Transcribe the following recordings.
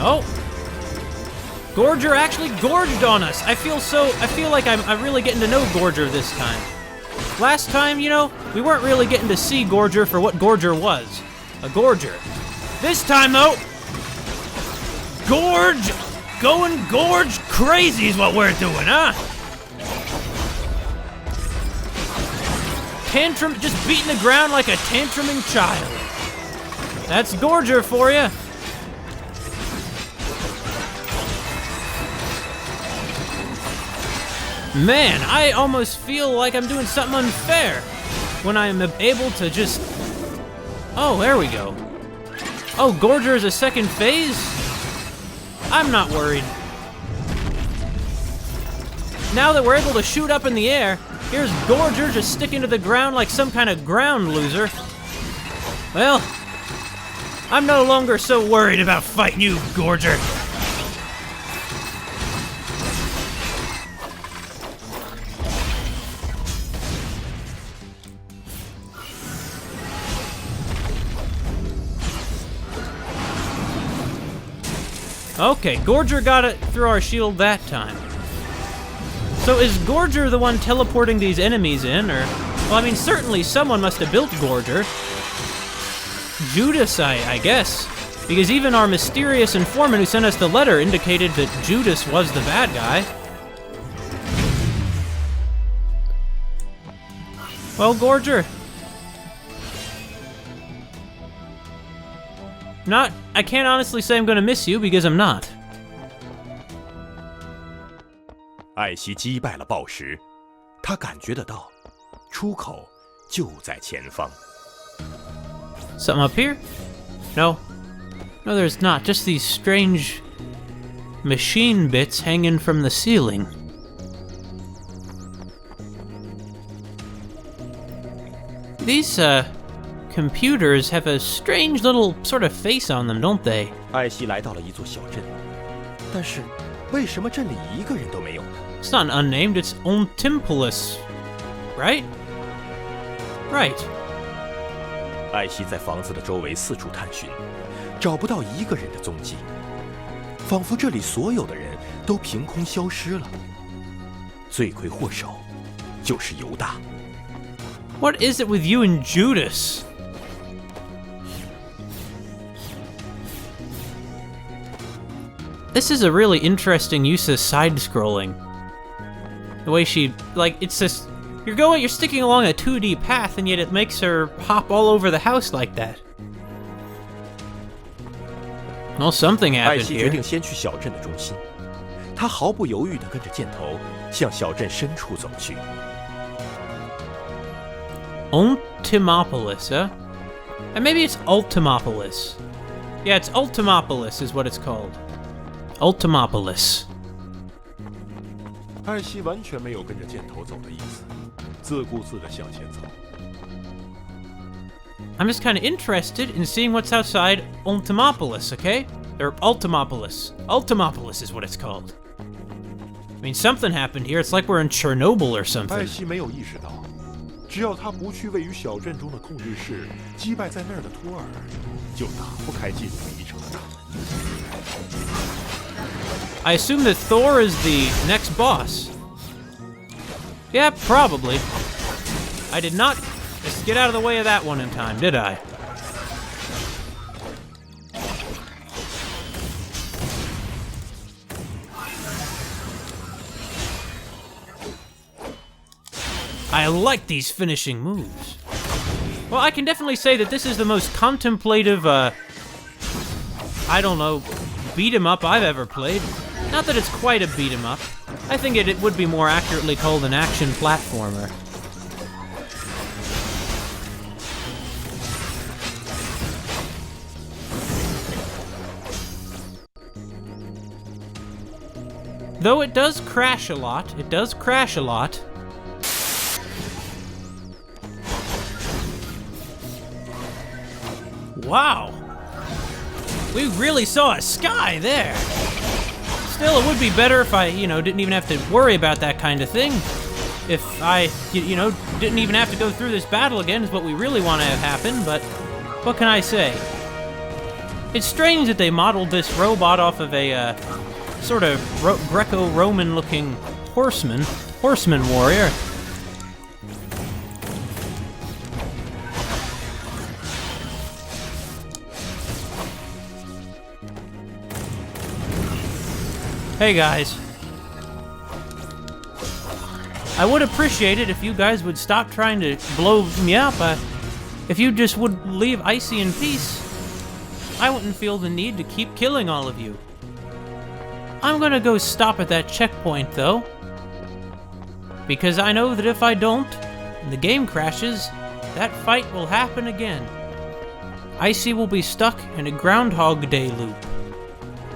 Oh! Gorger actually gorged on us! I feel like I'm really getting to know Gorger this time. Last time, you know, we weren't really getting to see Gorger for what Gorger was. A Gorger. This time, though, gorge! Going gorge crazy is what we're doing, huh? Tantrum, just beating the ground like a tantruming child. That's Gorger for you. Man, I almost feel like I'm doing something unfair when I am able to just... Oh, there we go. Oh, Gorger is a second phase? I'm not worried. Now that we're able to shoot up in the air, here's Gorger just sticking to the ground like some kind of ground loser. Well, I'm no longer so worried about fighting you, Gorger. Okay, Gorger got it through our shield that time. So is Gorger the one teleporting these enemies in, or... Well, I mean, certainly someone must have built Gorger. Judas, I guess. Because even our mysterious informant who sent us the letter indicated that Judas was the bad guy. Well, Gorger. I can't honestly say I'm gonna miss you, because I'm not. 艾希击败了暴食，他感觉得到，出口就在前方。 Something up here? No. No, there's not. Just these strange machine bits hanging from the ceiling. These, computers have a strange little sort of face on them, don't they? 艾希来到了一座小镇，但是为什么镇里一个人都没有呢？ It's not unnamed, it's Ultimopolis. Right? Right. 艾希在房子的周围四处探寻，找不到一个人的踪迹，仿佛这里所有的人都凭空消失了。罪魁祸首就是犹大。 What is it with you and Judas? This is a really interesting use of side-scrolling. The way she, like, it's just... You're sticking along a 2D path, and yet it makes her hop all over the house like that. Well, something 艾 happened 希决 here. 定先去小镇的中心，他毫不犹豫地跟着箭头向小镇深处走去。 Ultimopolis, huh? And maybe it's Ultimopolis. Yeah, it's Ultimopolis is what it's called. Ultimopolis. 艾希完全没有跟着箭头走的意思，自顾自地向前走。 I'm just kind of interested in seeing what's outside Ultimopolis, okay? Or Ultimopolis. Ultimopolis is what it's called. I mean, something happened here. It's like we're in Chernobyl or 艾 something. 希没有意识到，只要他不去位于小镇中的控制室击败在那儿的托尔，就打不开进入迷城的大门。 I assume that Thor is the next boss. Yeah, probably. I did not just get out of the way of that one in time, did I? I like these finishing moves. Well, I can definitely say that this is the most contemplative, I don't know, beat-em-up I've ever played. Not that it's quite a beat-em-up. I think it would be more accurately called an action platformer. Though it does crash a lot. It does crash a lot. Wow. We really saw a sky there. Still, it would be better if I, didn't even have to worry about that kind of thing. If I, didn't even have to go through this battle again is what we really want to have happen, but what can I say? It's strange that they modeled this robot off of a sort of Greco-Roman looking horseman warrior. Hey guys. I would appreciate it if you guys would stop trying to blow me up. If you just would leave ICEY in peace, I wouldn't feel the need to keep killing all of you. I'm gonna go stop at that checkpoint though, because I know that if I don't, and the game crashes, that fight will happen again. ICEY will be stuck in a Groundhog Day loop.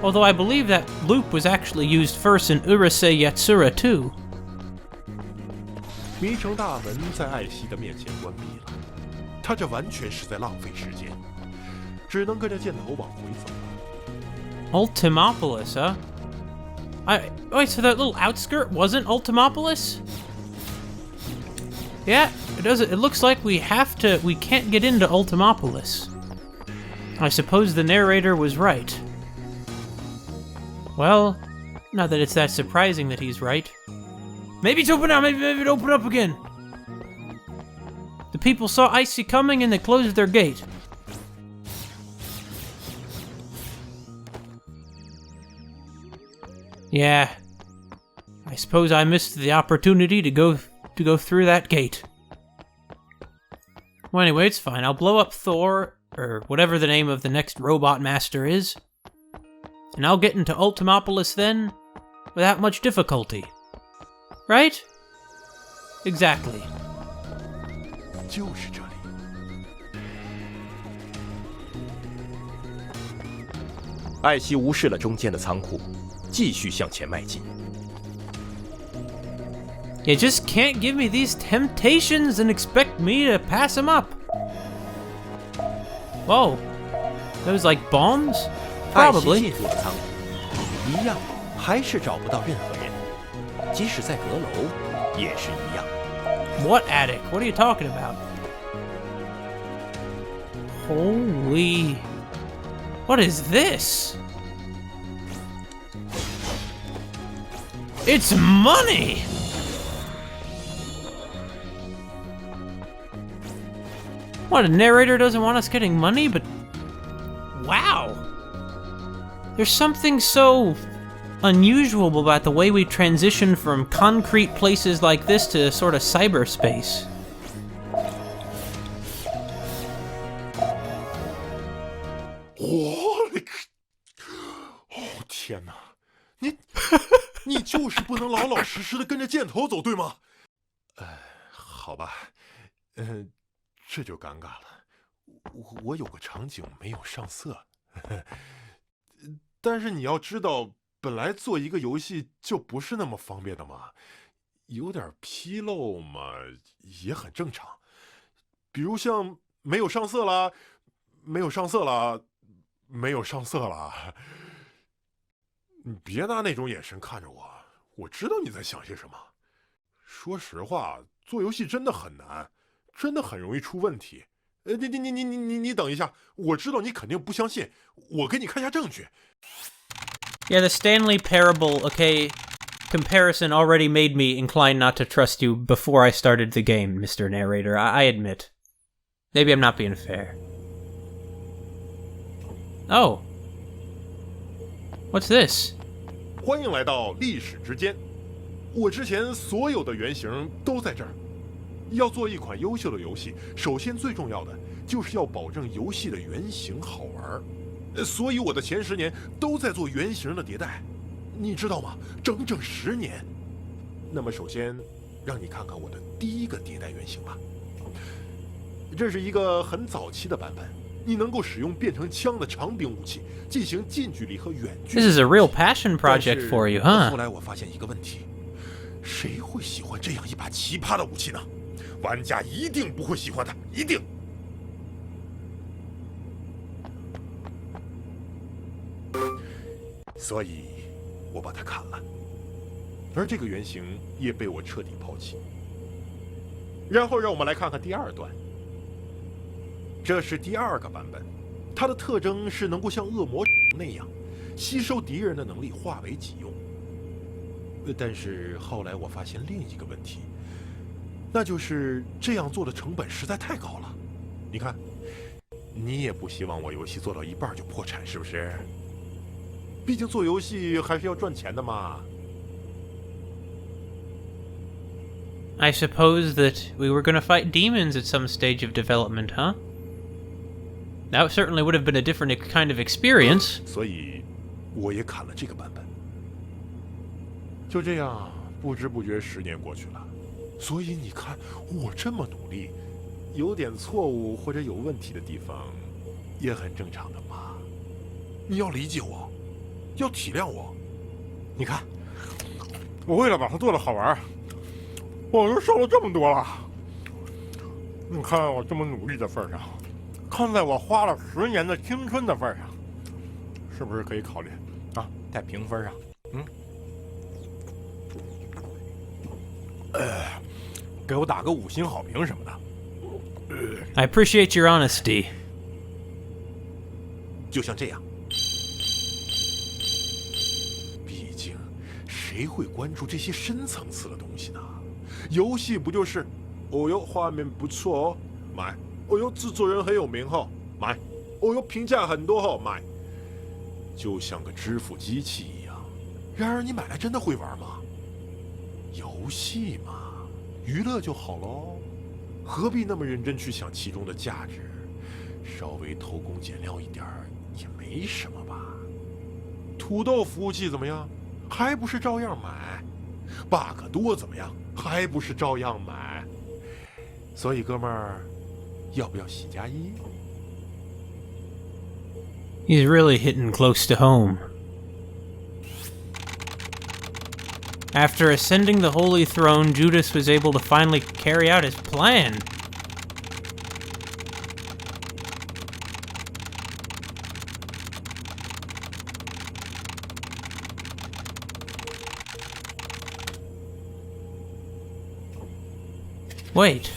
Although I believe that loop was actually used first in Urusei Yatsura too. 迷城大门在艾希的面前关闭了，他这完全是在浪费时间，只能跟着箭头往回走了。Ultimopolis, huh? Wait, so that little outskirt wasn't Ultimopolis? Yeah, it looks like we can't get into Ultimopolis. I suppose the narrator was right. Well, not that it's that surprising that he's right. Maybe it's open now, maybe it open up again. The people saw ICEY coming and they closed their gate. Yeah. I suppose I missed the opportunity to go through that gate. Well, anyway, it's fine. I'll blow up Thor, or whatever the name of the next robot master is. And I'll get into Ultimopolis then, without much difficulty. Right? Exactly. 就是这里。艾希无视了中间的仓库，继续向前迈进。You just can't give me these temptations and expect me to pass them up. Whoa. Those like bombs? 艾希 Probably. 进入了仓库，一样还是找不到任何人，即使在阁楼也是一样。What attic? What are you talking about? Holy... What is this? It's money! What, a narrator doesn't want us getting money, but... Wow! There's something so unusual about the way we transition from concrete places like this to sort of cyberspace. 我勒个！哦天哪，你就是不能老老实实的跟着箭头走，对吗？好吧，这就尴尬了。我有个场景没有上色，但是你要知道，本来做一个游戏就不是那么方便的嘛，有点纰漏嘛也很正常。比如像没有上色啦，没有上色啦。没有上色了，你别拿那种眼神看着我，我知道你在想些什么。说实话，做游戏真的很难，真的很容易出问题。你等一下，我知道你肯定不相信，我给你看一下证据。Yeah, the Stanley Parable, okay, comparison already made me inclined not to trust you before I started the game, Mr. Narrator, I admit. Maybe I'm not being fair. Oh. What's this? 欢迎来到历史之间。我之前所有的原型都在这儿。要做一款优秀的游戏，首先最重要的就是要保证游戏的原型好玩。所以我的前10年都在做原型的迭代，你知道吗？整整10年。那么首先，让你看看我的第一个迭代原型吧。这是一个很早期的版本。你能够使用变成枪的长柄武器进行近距离和远距离。This is a real passion project for you, huh? 后来我发现一个问题，谁会喜欢这样一把奇葩的武器呢？玩家一定不会喜欢它，一定。所以，我把它砍了，而这个原型也被我彻底抛弃。然后让我们来看看第二段。这是第2个版本，它的特征是能够像恶魔那样，吸收敌人的能力化为己用。但是后来我发现另一个问题，那就是这样做的成本实在太高了。你看，你也不希望我游戏做到一半就破产，是不是？毕竟做游戏还是要赚钱的嘛。I suppose that we were going to fight demons at some stage of development, huh? That certainly would have been a different kind of experience. 所以，我也砍了这个版本。就这样，不知不觉10年过去了。所以你看，我这么努力，有点错误或者有问题的地方，也很正常的嘛。你要理解我，要体谅我。你看，我为了把它做得好玩，我都瘦了这么多了。你看我这么努力的份上，看在我花了10年的青春的份上，是不是可以考虑啊，在评分上，给我打个5星好评什么的。I appreciate your honesty. 就像这样，毕竟谁会关注这些深层次的东西呢？游戏不就是，哦哟，画面不错哦，买；哦哟，制作人很有名哦，买；哦哟，评价很多哦，买。就像个支付机器一样。然而，你买来真的会玩吗？游戏嘛，娱乐就好喽，何必那么认真去想其中的价值？稍微偷工减料一点儿也没什么吧。土豆服务器怎么样？还不是照样买。bug 多怎么样？还不是照样买。所以哥们儿，要不要喜加一？ He's really hitting close to home. After ascending the Holy Throne, Judas was able to finally carry out his plan. Wait,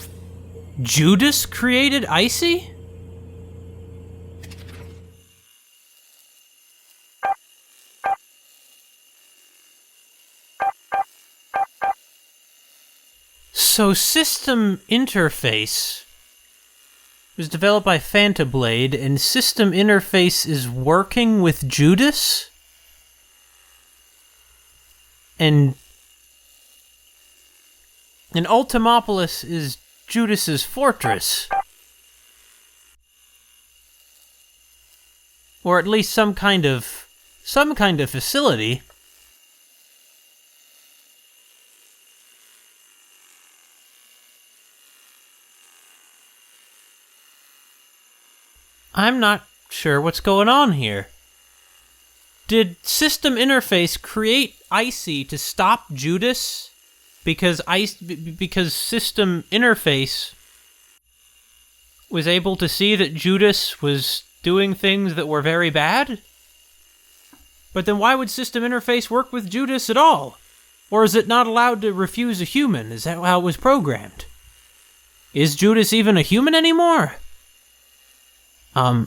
Judas created ICEY? So System Interface was developed by Fantablade, and System Interface is working with Judas? And Ultimopolis is Judas's fortress. Or at least some kind of facility. I'm not sure what's going on here. Did System Interface create ICEY to stop Judas? Because System Interface was able to see that Judas was doing things that were very bad? But then why would System Interface work with Judas at all? Or is it not allowed to refuse a human? Is that how it was programmed? Is Judas even a human anymore? I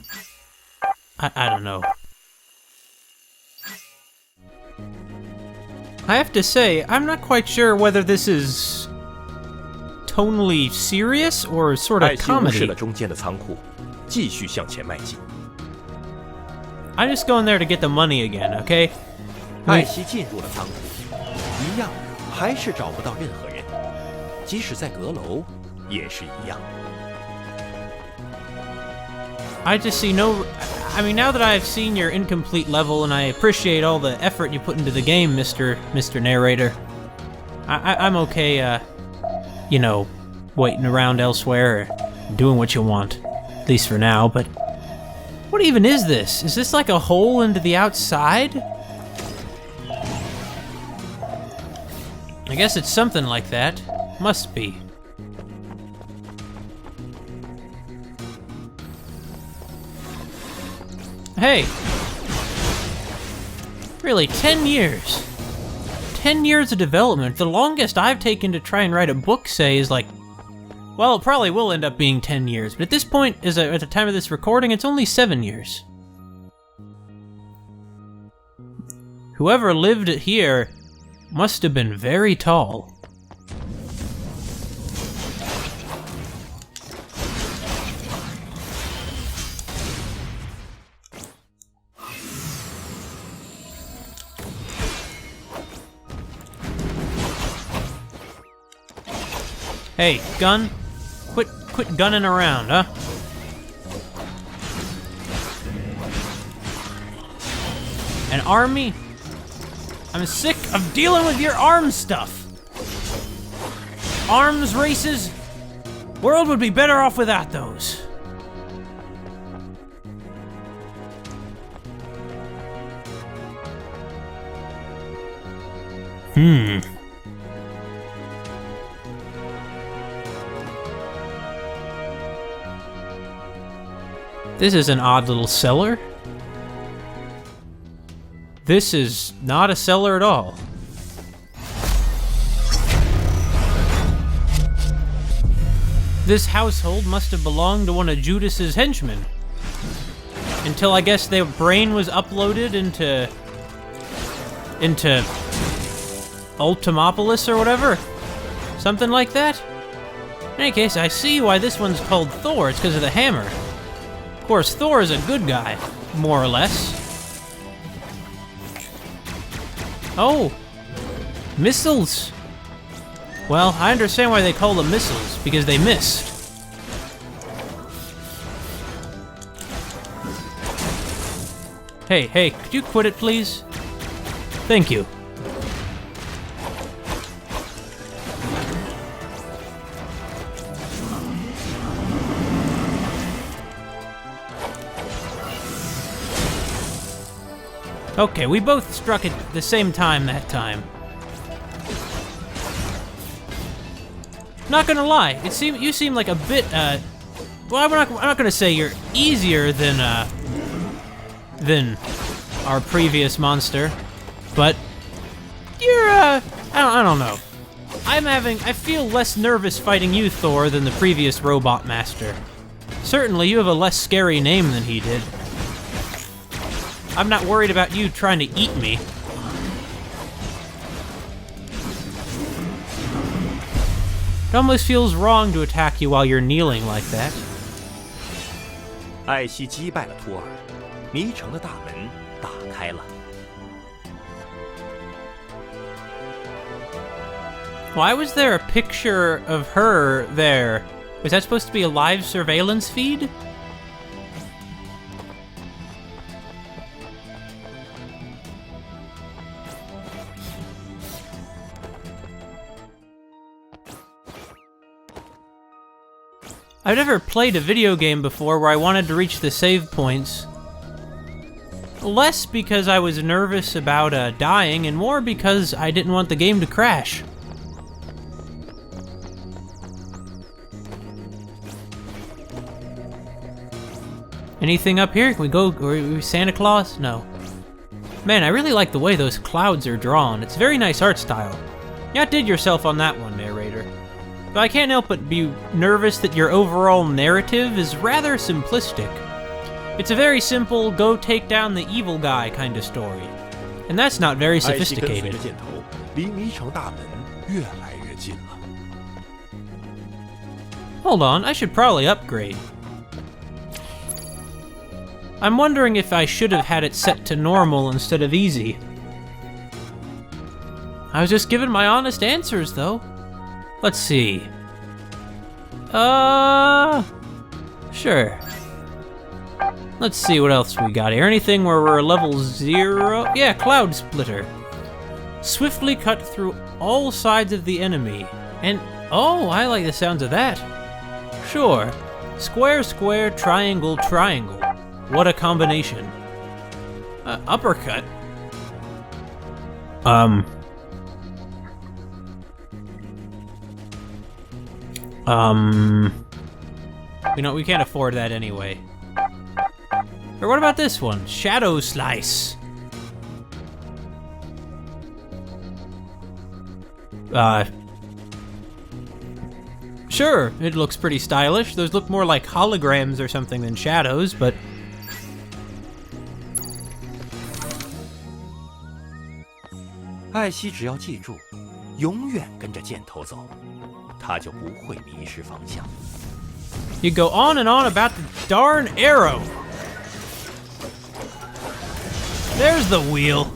don't know. I have to say, I'm not quite sure whether this is tonally serious or sort of 艾希无 comedy. 视了中间的仓库，继续向前迈进。 I'm just going there to get the money again, okay? 艾希进入了仓库，一样还是找不到任何人，即使在阁楼也是一样。 I just see no... I mean, now that I've seen your incomplete level, and I appreciate all the effort you put into the game, Mr. Narrator, I'm okay, you know, waiting around elsewhere, or doing what you want. At least for now, but... What even is this? Is this like a hole into the outside? I guess it's something like that. Must be. Hey! Really, 10 years. 10 years of development. The longest I've taken to try and write a book, say, is like... Well, it probably will end up being 10 years, but at this point, at the time of this recording, it's only 7 years. Whoever lived here must have been very tall. Hey, gun? Quit gunning around, huh? An army? I'm sick of dealing with your arms stuff. Arms races? World would be better off without those. This is an odd little cellar. This is not a cellar at all. This household must have belonged to one of Judas's henchmen. Until I guess their brain was uploaded into Ultimopolis or whatever. Something like that. In any case, I see why this one's called Thor. It's because of the hammer. Of course, Thor is a good guy, more or less. Oh, missiles. Well, I understand why they call them missiles, because they missed. Hey, could you quit it, please? Thank you. Okay, we both struck at the same time that time. Not gonna lie, you seem like a bit, well, I'm not gonna say you're easier than our previous monster, but you're, I don't know. I feel less nervous fighting you, Thor, than the previous robot master. Certainly, you have a less scary name than he did. I'm not worried about you trying to eat me. It almost feels wrong to attack you while you're kneeling like that. 艾希击败了托尔，迷城的大门打开了。 Why was there a picture of her there? Was that supposed to be a live surveillance feed? I've never played a video game before where I wanted to reach the save points. Less because I was nervous about dying, and more because I didn't want the game to crash. Anything up here? Can we go? Are we Santa Claus? No. Man, I really like the way those clouds are drawn. It's very nice art style. You outdid yourself on that one, narrator. But I can't help but be nervous that your overall narrative is rather simplistic. It's a very simple, go take down the evil guy kind of story. And that's not very 艾希跟随 sophisticated. 着箭头，离迷城大门越来越近了。 Hold on, I should probably upgrade. I'm wondering if I should have had it set to normal instead of easy. I was just giving my honest answers, though. Let's see. Sure. Let's see what else we got here. Anything where we're level 0? Yeah, Cloud Splitter. Swiftly cut through all sides of the enemy. And, oh, I like the sounds of that. Sure. Square, square, triangle, triangle. What a combination. Uppercut. You know, we can't afford that anyway. Or what about this one? Shadow Slice. Sure, it looks pretty stylish. Those look more like holograms or something than shadows, but...艾希只要记住，永远跟着箭头走，他就不会迷失方向。 You go on and on about the darn arrow. There's the wheel.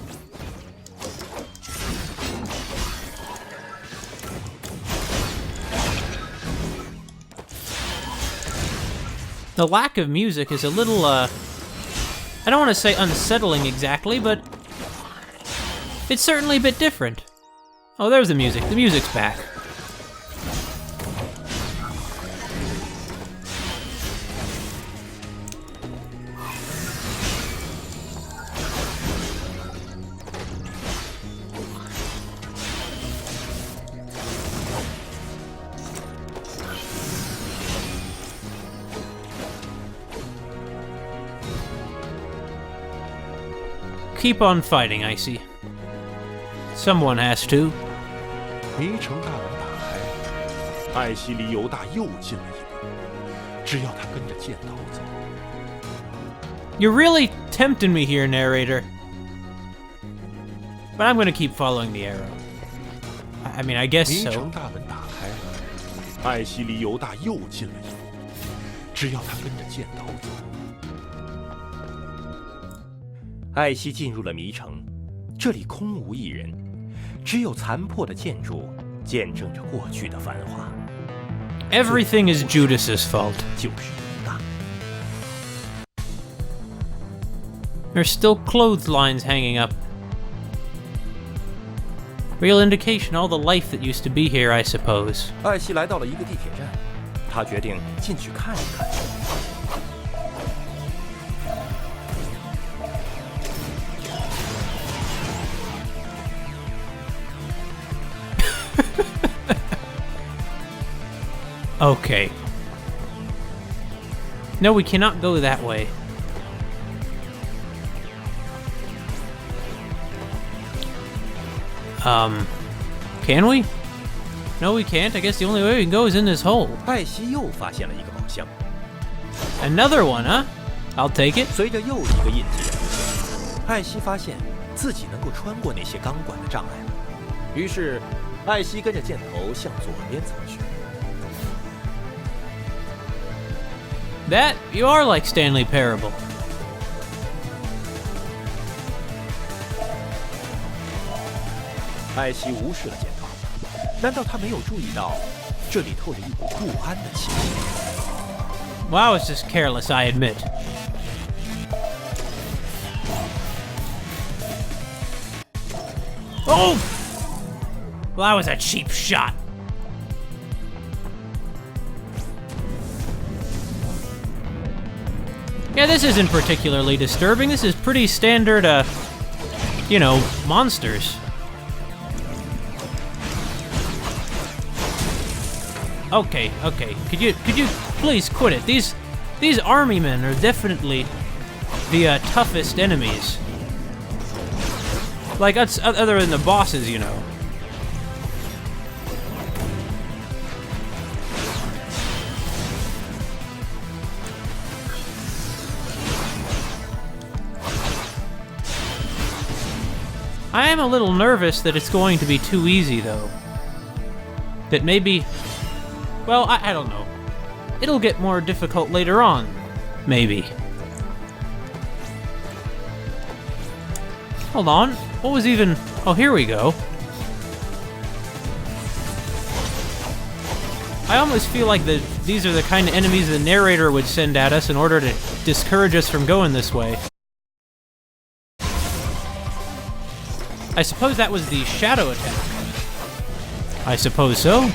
The lack of music is a little, I don't want to say unsettling exactly, but it's certainly a bit different. Oh, there's the music. The music's back. Keep on fighting, ICEY. Someone has to. 迷城大门打开，艾希离犹大又近了一步。只要他跟着箭头走。 You're really tempting me here, narrator. But I'm gonna keep following the arrow. I mean, I guess 迷 so. 城大门打开，艾希离犹大又近了一步。只要他跟着箭头走。 艾希进入了迷城，这里空无一人，只有残破的建筑见证着过去的繁华。 Everything is Judas's fault. 就是犹大。 There's still clotheslines hanging up. Real indication all the life that used to be here, I suppose. 艾希来到了一个地铁站，他决定进去看一看。 Okay. No, we cannot go that way. Can we? No, we can't. I guess the only way we can go is in this hole. 艾希又发现了一个宝箱， Another one, huh? I'll take it. 随着又一个印记的出现，艾希发现自己能够穿过那些钢管的障碍了。于是，艾希跟着箭头向左边走去。 That, you are like Stanley Parable. 艾希无视了箭头，难道他没有注意到这里透着一股不安的气息？ Well, I was just careless, I admit. Oh! Well, that was a cheap shot. Yeah, this isn't particularly disturbing. This is pretty standard, you know, monsters. Okay, okay. Could you please quit it? These army men are definitely the toughest enemies. Like, that's other than the bosses, you know. I am a little nervous that it's going to be too easy, though. That maybe... Well, I don't know. It'll get more difficult later on. Maybe. Hold on. What was even... Oh, here we go. I almost feel like these are the kind of enemies the narrator would send at us in order to discourage us from going this way. I suppose that was the shadow attack. I suppose so.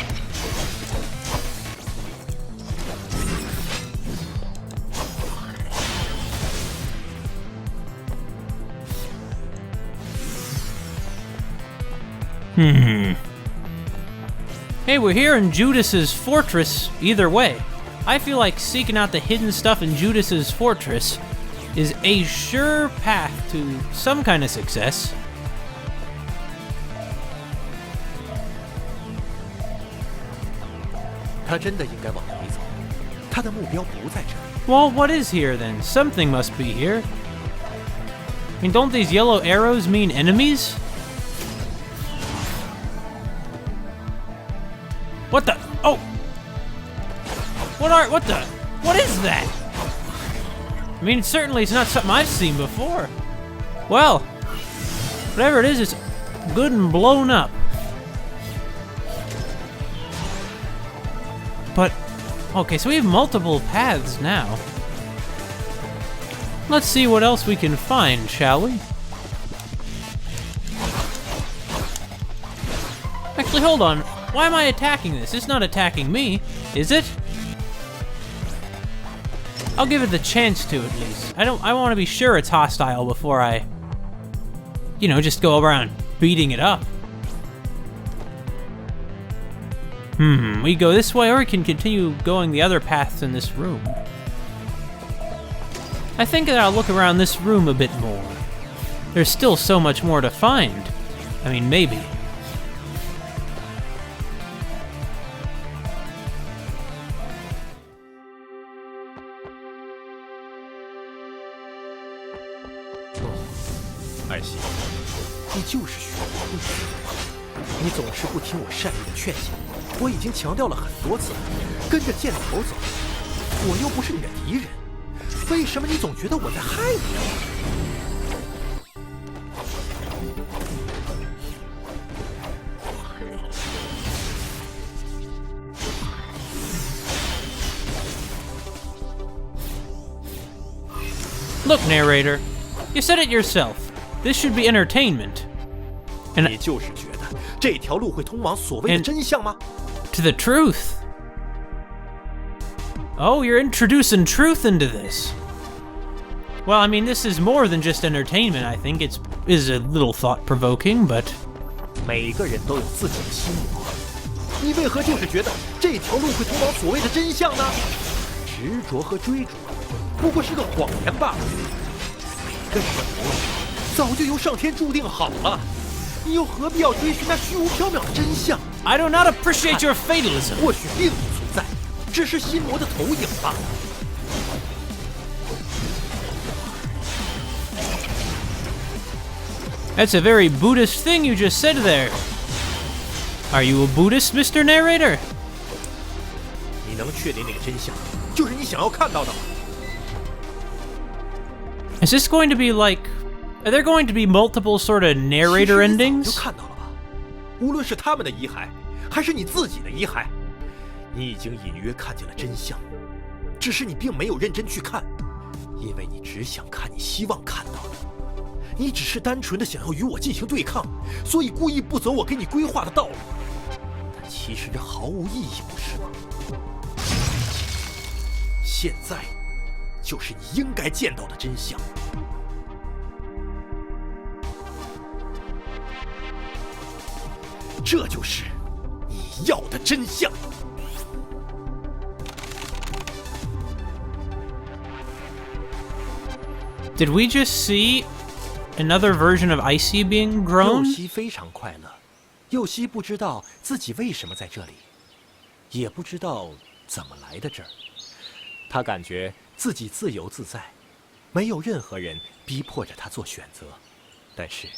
Hey, we're here in Judas's fortress either way. I feel like seeking out the hidden stuff in Judas's fortress is a sure path to some kind of success. 他真的应该往回走，他的目标不在这里。Well, what is here then? Something must be here. I mean, don't these yellow arrows mean enemies? What the? Oh! What is that? I mean, certainly it's not something I've seen before. Well, whatever it is, it's good and blown up. But, okay, so we have multiple paths now. Let's see what else we can find, shall we? Actually, hold on. Why am I attacking this? It's not attacking me, is it? I'll give it the chance to, at least. I want to be sure it's hostile before I, you know, just go around beating it up. We go this way, or we can continue going the other paths in this room. I think that I'll look around this room a bit more. There's still so much more to find. I mean, maybe. ICEY，你就是学不会，你总是不听我善意的劝解。我已经强调了很多次，跟着箭头走，我又不是你的敌人，为什么你总觉得我在害你啊？Look, narrator, you said it yourself. This should be entertainment. 你就是觉得这条路会通往所谓的真相吗？ To the truth. Oh, you're introducing truth into this. Well, I mean, this is more than just entertainment. I think it is a little thought-provoking, but 每个人都有自己的心魔，你为何就是觉得这条路会通往所谓的真相呢？执着和追逐不过是个谎言罢了。每个人的魔早就由上天注定好了，你又何必要追寻那虚无缥缈的真相？ I do not appreciate your fatalism. 或许并不存在，只是心魔的投影罢了。That's a very Buddhist thing you just said there. Are you a Buddhist, Mr. Narrator? 你能确定那个真相就是你想要看到的吗？ Is this going to be like... Are there going to be multiple sort of narrator 其实你早 endings? 就看到了吧？无论是他们的遗骸，还是你自己的遗骸，你已经隐约看见了真相，只是你并没有认真去看，因为你只想看你希望看到的。你只是单纯的想要与我进行对抗，所以故意不走我给你规划的道路。但其实这毫无意义，不是吗？现在就是你应该见到的真相。这就是你要的真相。Did we just see another version of ICEY being 右 grown? 西非常快乐，右西不知道自己为什么在这里，也不知道怎么来的这儿。他感觉自己自由自在，没有任何人逼迫着他做选择。但是，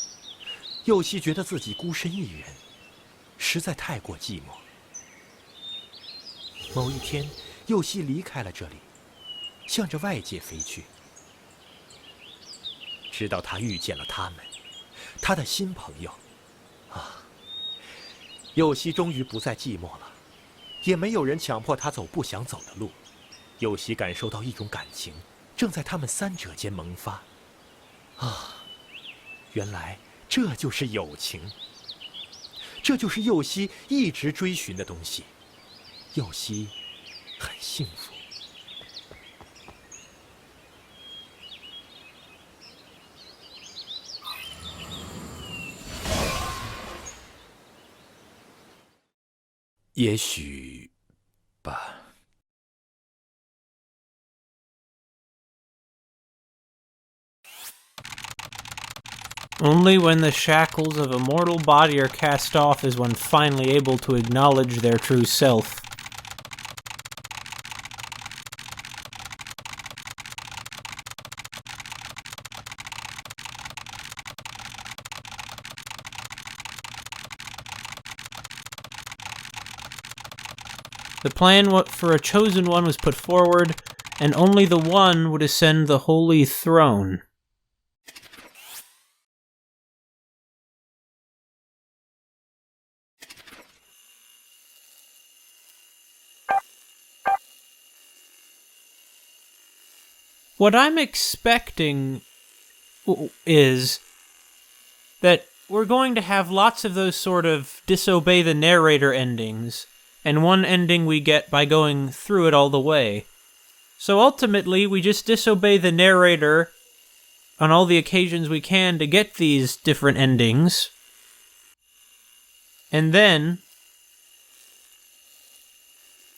右西觉得自己孤身一人，实在太过寂寞。某一天，右西离开了这里，向着外界飞去。直到他遇见了他们，他的新朋友。啊，右西终于不再寂寞了，也没有人强迫他走不想走的路。右西感受到一种感情正在他们三者间萌发。啊，原来这就是友情，这就是右西一直追寻的东西。右西很幸福。也许吧。Only when the shackles of a mortal body are cast off is one finally able to acknowledge their true self. The plan for a chosen one was put forward, and only the one would ascend the holy throne. What I'm expecting is that we're going to have lots of those sort of disobey the narrator endings, and one ending we get by going through it all the way. So ultimately, we just disobey the narrator on all the occasions we can to get these different endings, and then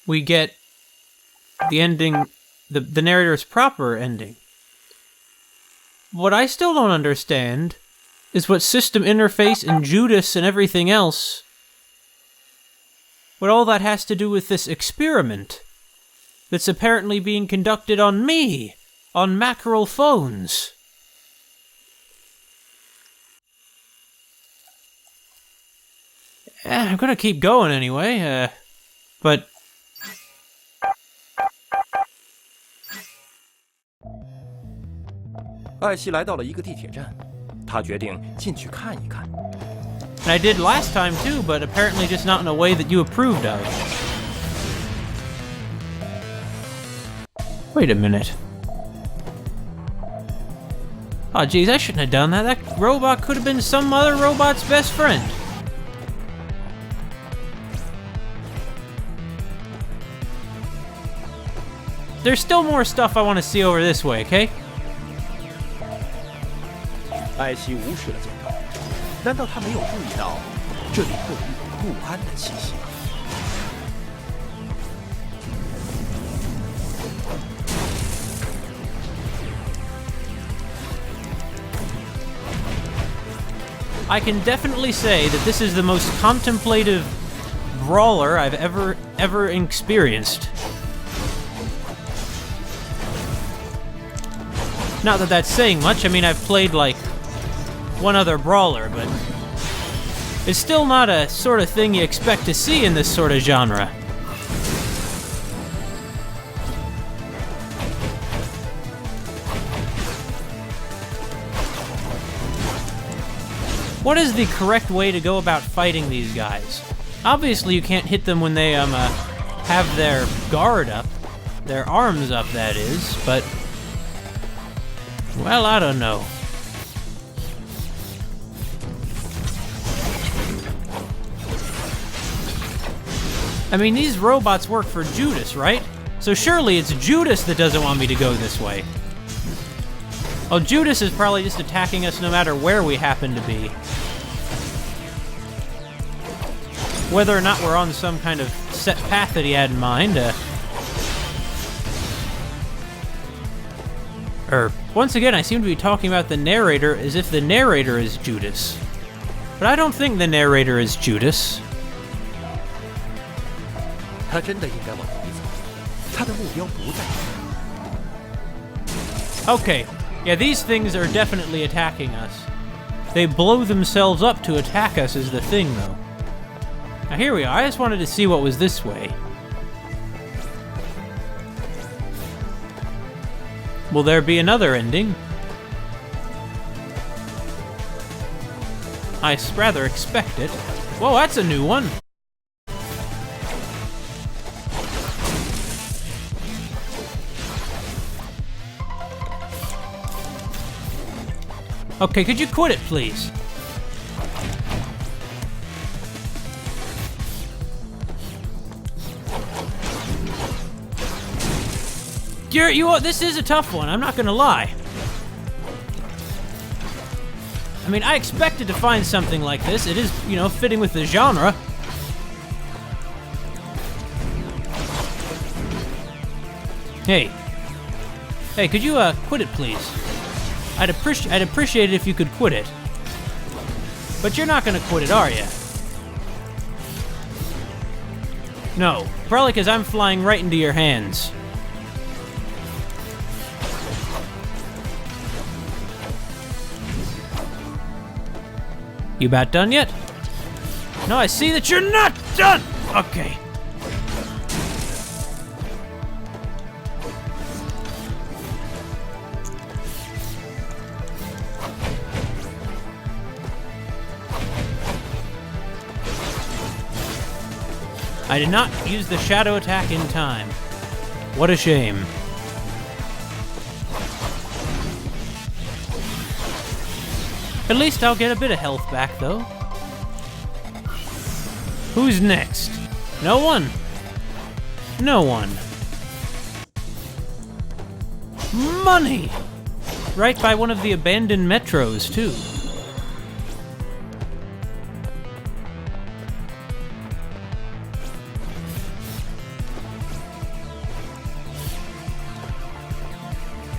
we get the ending, the narrator's proper ending. What I still don't understand is what system interface and Judas and everything else, what all that has to do with this experiment that's apparently being conducted on me, on Mackerel phones. I'm gonna keep going anyway, but...艾希来到了一个地铁站，他决定进去看一看。 And I did last time too, but apparently just not in a way that you approved of. Wait a minute. Oh geez, I shouldn't have done that. That robot could have been some other robot's best friend. There's still more stuff I want to see over this way, okay? 艾希无视了警告，难道他没有注意到这里会有一种不安的气息吗？ I can definitely say that this is the most contemplative brawler I've ever experienced. Not that that's saying much. I mean, I've played like one other brawler, but it's still not a sort of thing you expect to see in this sort of genre. What is the correct way to go about fighting these guys? Obviously, you can't hit them when they have their guard up, their arms up, that is, but well, I don't know. I mean, these robots work for Judas, right? So surely it's Judas that doesn't want me to go this way. Oh, Judas is probably just attacking us no matter where we happen to be. Whether or not we're on some kind of set path that he had in mind, once again, I seem to be talking about the narrator as if the narrator is Judas. But I don't think the narrator is Judas. 他真的应该往回走，他的目标不在这。 Okay, yeah, these things are definitely attacking us. They blow themselves up to attack us is the thing, though. Now here we are, I just wanted to see what was this way. Will there be another ending? I rather expect it. Whoa, that's a new one! Okay, could you quit it, please? This is a tough one, I'm not gonna lie. I mean, I expected to find something like this. It is, you know, fitting with the genre. Hey. Hey, could you, quit it, please? I'd appreciate it if you could quit it. But you're not gonna quit it, are you? No, probably because I'm flying right into your hands. You about done yet? No, I see that you're not done! Okay. I did not use the shadow attack in time. What a shame. At least I'll get a bit of health back, though. Who's next? No one. No one. Money! Right by one of the abandoned metros, too.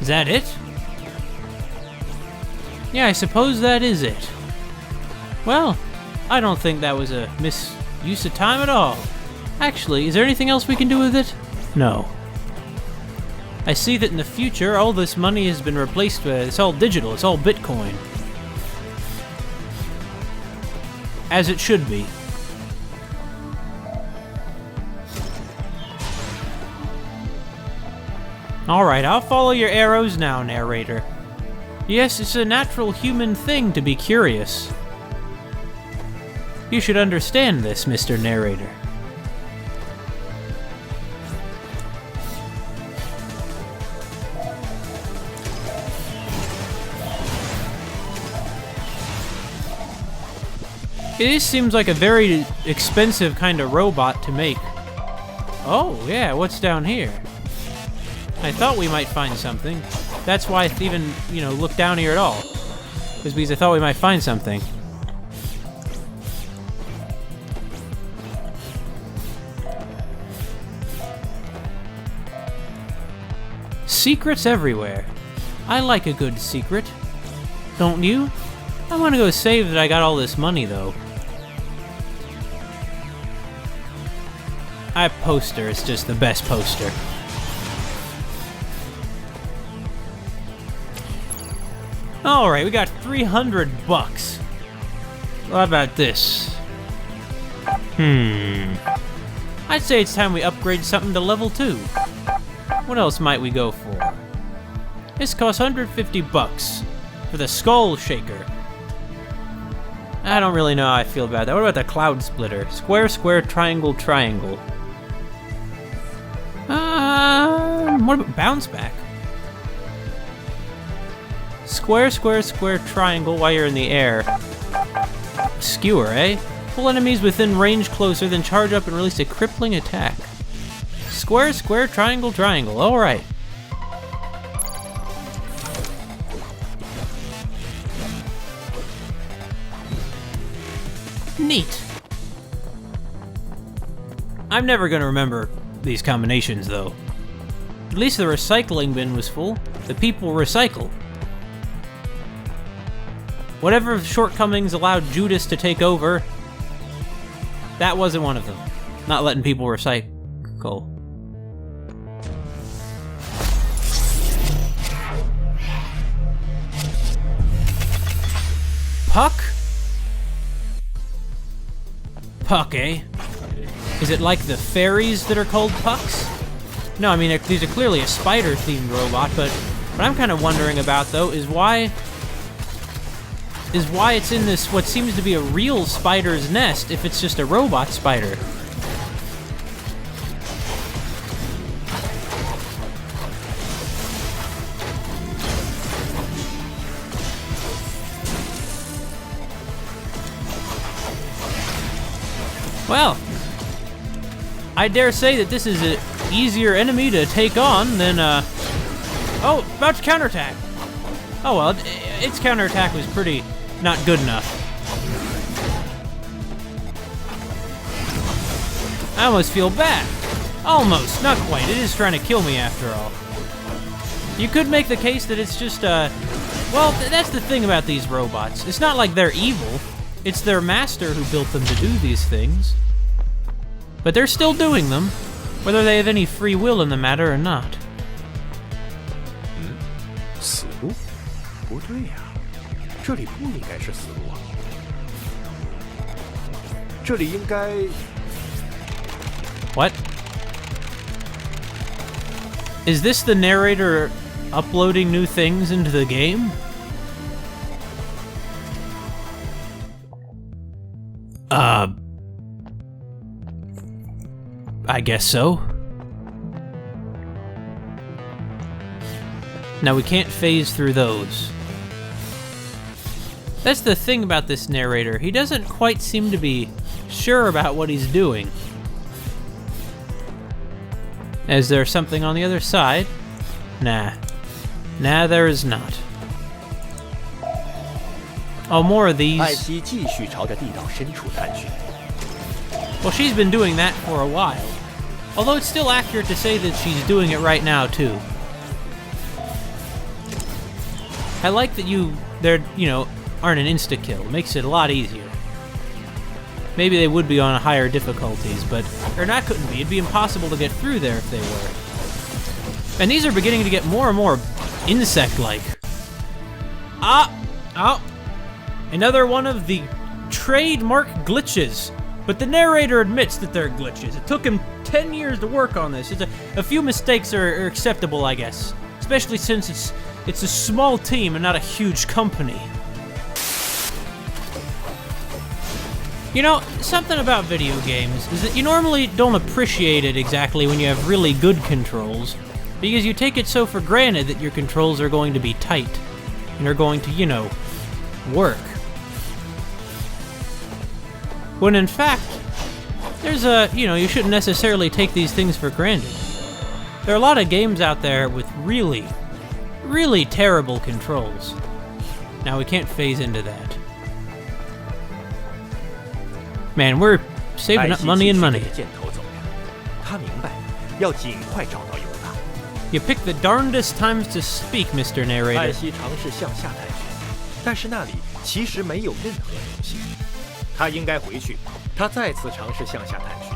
Is that it? Yeah, I suppose that is it. Well, I don't think that was a misuse of time at all. Actually, is there anything else we can do with it? No. I see that in the future, all this money has been replaced with, it's all digital, it's all Bitcoin. As it should be. Alright, I'll follow your arrows now, narrator. Yes, it's a natural human thing to be curious. You should understand this, Mr. Narrator. This seems like a very expensive kind of robot to make. Oh, yeah, what's down here? I thought we might find something. That's why I even, looked down here at all. It was because I thought we might find something. Secrets everywhere. I like a good secret. Don't you? I want to go save that I got all this money, though. That poster is just the best poster. Alright, we got 300 bucks. How about this? I'd say it's time we upgrade something to level 2. What else might we go for? This costs 150 bucks for the Skull Shaker. I don't really know how I feel about that. What about the Cloud Splitter? Square, square, triangle, triangle. What about Bounce Back? Square, square, square, triangle while you're in the air. Skewer, eh? Pull enemies within range closer, then charge up and release a crippling attack. Square, square, triangle, triangle. Alright. Neat. I'm never gonna remember these combinations, though. At least the recycling bin was full. The people recycle. Whatever shortcomings allowed Judas to take over, that wasn't one of them. Not letting people recycle. Puck? Puck, eh? Is it like the fairies that are called pucks? No, I mean, these are clearly a spider-themed robot, but what I'm kind of wondering about, though, is why it's in this, what seems to be a real spider's nest, if it's just a robot spider. Well, I dare say that this is an easier enemy to take on than, oh, about to counterattack. Oh well, its counterattack was pretty not good enough. I almost feel bad. Almost, not quite. It is trying to kill me after all. You could make the case that it's just, well, that's the thing about these robots. It's not like they're evil. It's their master who built them to do these things. But they're still doing them, whether they have any free will in the matter or not. 死路？不对呀，这里不应该是死路啊。这里应该… What? Is this the narrator uploading new things into the game? I guess so. Now we can't phase through those. That's the thing about this narrator. He doesn't quite seem to be sure about what he's doing. Is there something on the other side? Nah. Nah, there is not. Oh, more of these. 艾希继续朝着地道深处探寻。 Well, she's been doing that for a while. Although it's still accurate to say that she's doing it right now, too. I like that aren't an insta-kill. It makes it a lot easier. Maybe they would be on higher difficulties, but... Or not, couldn't be. It'd be impossible to get through there if they were. And these are beginning to get more and more insect-like. Oh! Another one of the trademark glitches. But the narrator admits that they're glitches. It took him 10 years to work on this. A few mistakes are acceptable, I guess. Especially since it's a small team and not a huge company. You know, something about video games is that you normally don't appreciate it exactly when you have really good controls, because you take it so for granted that your controls are going to be tight and are going to, work. When in fact, there's you shouldn't necessarily take these things for granted. There are a lot of games out there with really, really terrible controls. Now we can't phase into that. Man, we're saving up money and money. 他明白，要尽快找到犹大。 You pick the darndest times to speak, Mr. 艾 Narrator. 希尝试向下探寻，但是那里其实没有任何东西。他应该回去。他再次尝试向下探寻，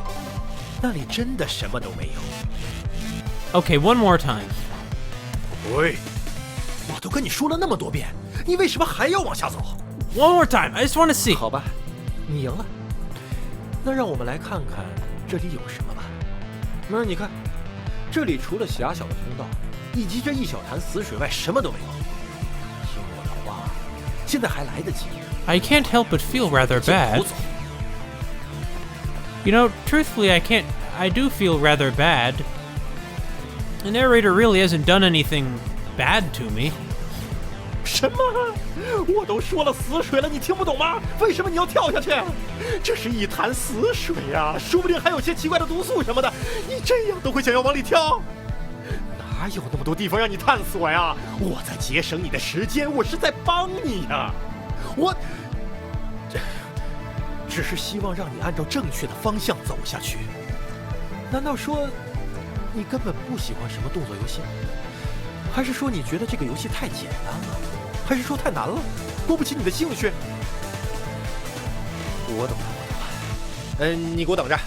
那里真的什么都没有。 Okay, one more time. 喂，我都跟你说了那么多遍，你为什么还要往下走？ One more time. I just want to see. 好吧，你赢了。那让我们来看看这里有什么吧。那你看，这里除了狭小的通道以及这一小潭死水外，什么都没有。听我的话，现在还来得及。 I can't help but feel rather bad. You know, truthfully, I do feel rather bad. The narrator really hasn't done anything bad to me. 什么？我都说了死水了，你听不懂吗？为什么你要跳下去？这是一潭死水呀，说不定还有些奇怪的毒素什么的，你这样都会想要往里跳？哪有那么多地方让你探索呀？我在节省你的时间，我是在帮你呀。我只是希望让你按照正确的方向走下去。难道说你根本不喜欢什么动作游戏？还是说你觉得这个游戏太简单了？还是说太难了，勾不起你的兴趣？我懂了，你给我等着。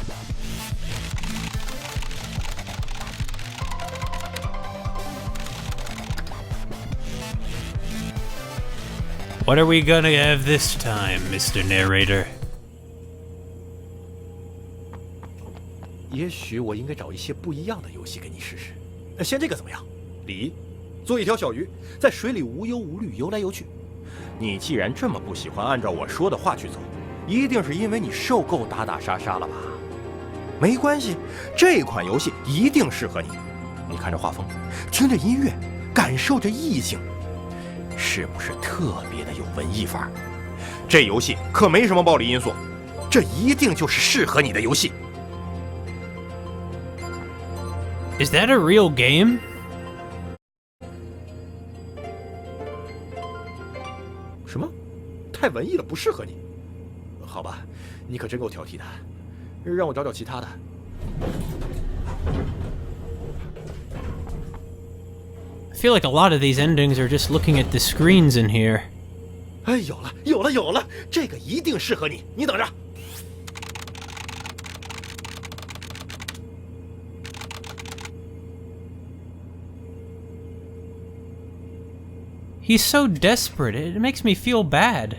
What are we gonna have this time, Mr. Narrator? 也许我应该找一些不一样的游戏给你试试。先这个怎么样？李，做一条小鱼，在水里无忧无虑游来游去。你既然这么不喜欢按照我说的话去走，一定是因为你受够打打杀杀了吧？没关系，这款游戏一定适合你。你看这画风，听着音乐，感受着意境，是不是特别的有文艺范儿？这游戏可没什么暴力因素，这一定就是适合你的游戏。 Is that a real game? 什么？太文艺了，不适合你。好吧，你可真够挑剔的。让我找找其他的。I feel like a lot of these endings are just looking at the screens in here. 哎，有了，这个一定适合你，你等着。 He's so desperate, it makes me feel bad.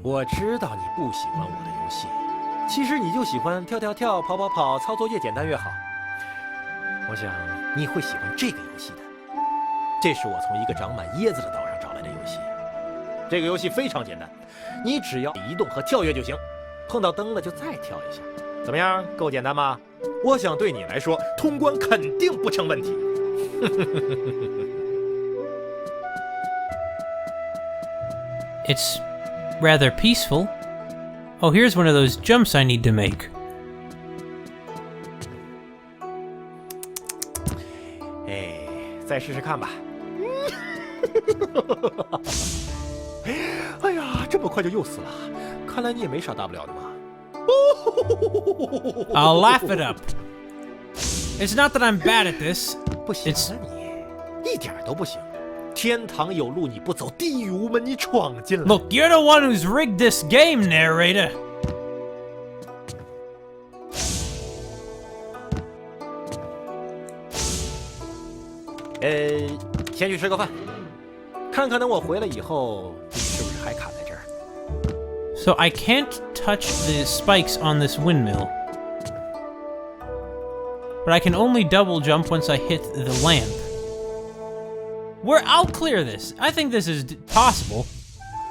我知道你不喜欢我的游戏，其实你就喜欢跳跳跳、跑跑跑，操作越简单越好。我想你会喜欢这个游戏的。这是我从一个长满椰子的岛上找来的游戏。这个游戏非常简单，你只要移动和跳跃就行，碰到灯了就再跳一下。怎么样？够简单吗？我想对你来说，通关肯定不成问题。It's rather peaceful. Oh, here's one of those jumps I need to make. 哎，再试试看吧。哎呀，这么快就又死了，看来你也没啥大不了的嘛。I'll laugh it up. It's not that I'm bad at this. 不行啊你，一点都不行。天堂有路你不走，地狱无门你闯进来。Look, you're the one who's rigged this game, narrator. 先去吃个饭，看看等我回来以后，你是不是还卡在这儿？ So I can't touch the spikes on this windmill. But I can only double jump once I hit the lamp. I'll clear this. I think this is possible.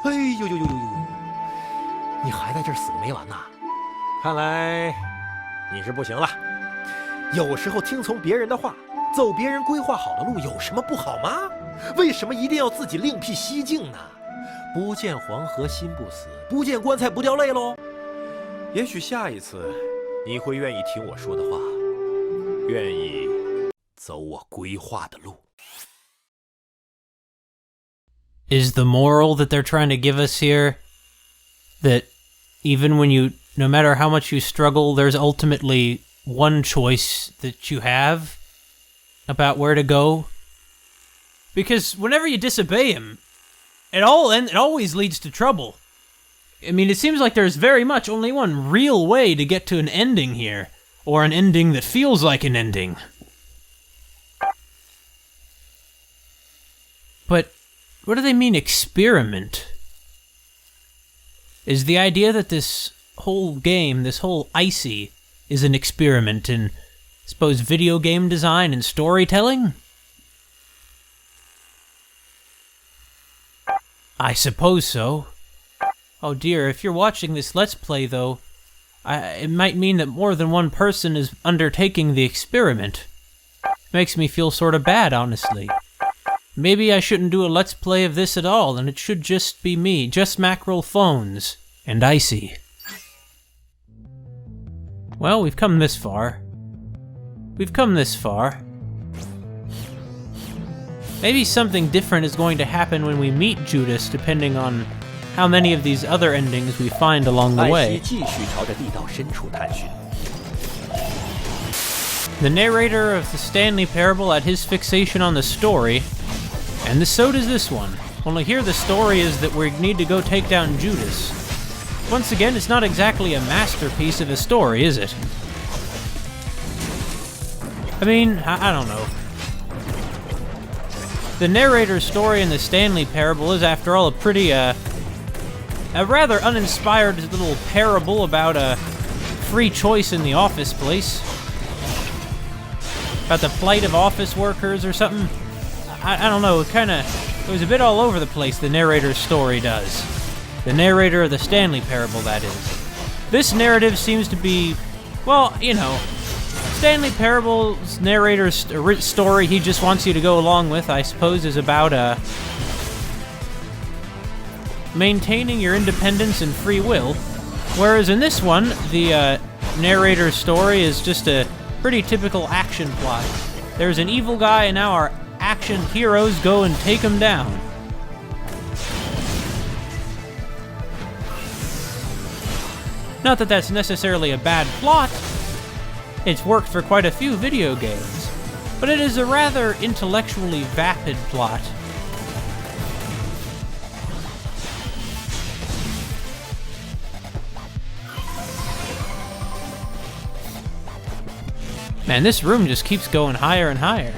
哎呦呦呦呦呦！你还在这儿死个没完呐！看来你是不行了。有时候听从别人的话，走别人规划好的路，有什么不好吗？为什么一定要自己另辟蹊径呢？不见黄河心不死，不见棺材不掉泪喽。也许下一次你会愿意听我说的话，愿意走我规划的路。Is the moral that they're trying to give us here that even when no matter how much you struggle, there's ultimately one choice that you have about where to go? Because whenever you disobey him, it always leads to trouble. I mean, it seems like there's very much only one real way to get to an ending here, or an ending that feels like an ending. But what do they mean, experiment? Is the idea that this whole game, this whole ICEY, is an experiment in, I suppose, video game design and storytelling? I suppose so. Oh dear, if you're watching this Let's Play, though, it might mean that more than one person is undertaking the experiment. Makes me feel sort of bad, honestly. Maybe I shouldn't do a Let's Play of this at all, and it should just be me, just Mackerel Phones, and ICEY. Well, we've come this far. We've come this far. Maybe something different is going to happen when we meet Judas, depending on how many of these other endings we find along the way. 继续朝着地道深处探寻。 The narrator of the Stanley Parable had his fixation on the story, and so does this one. Only here the story is that we need to go take down Judas. Once again, it's not exactly a masterpiece of a story, is it? I mean, I don't know. The narrator's story in the Stanley Parable is, after all, a rather uninspired little parable about a free choice in the office place. About the plight of office workers or something. I don't know, it was a bit all over the place, the narrator's story does. The narrator of the Stanley Parable, that is. This narrative seems to be, well, you know, Stanley Parable's narrator's story he just wants you to go along with, I suppose, is about maintaining your independence and free will. Whereas in this one, the narrator's story is just a pretty typical action plot. There's an evil guy, and now our action heroes go and take him down. Not that that's necessarily a bad plot. It's worked for quite a few video games. But it is a rather intellectually vapid plot. Man, this room just keeps going higher and higher.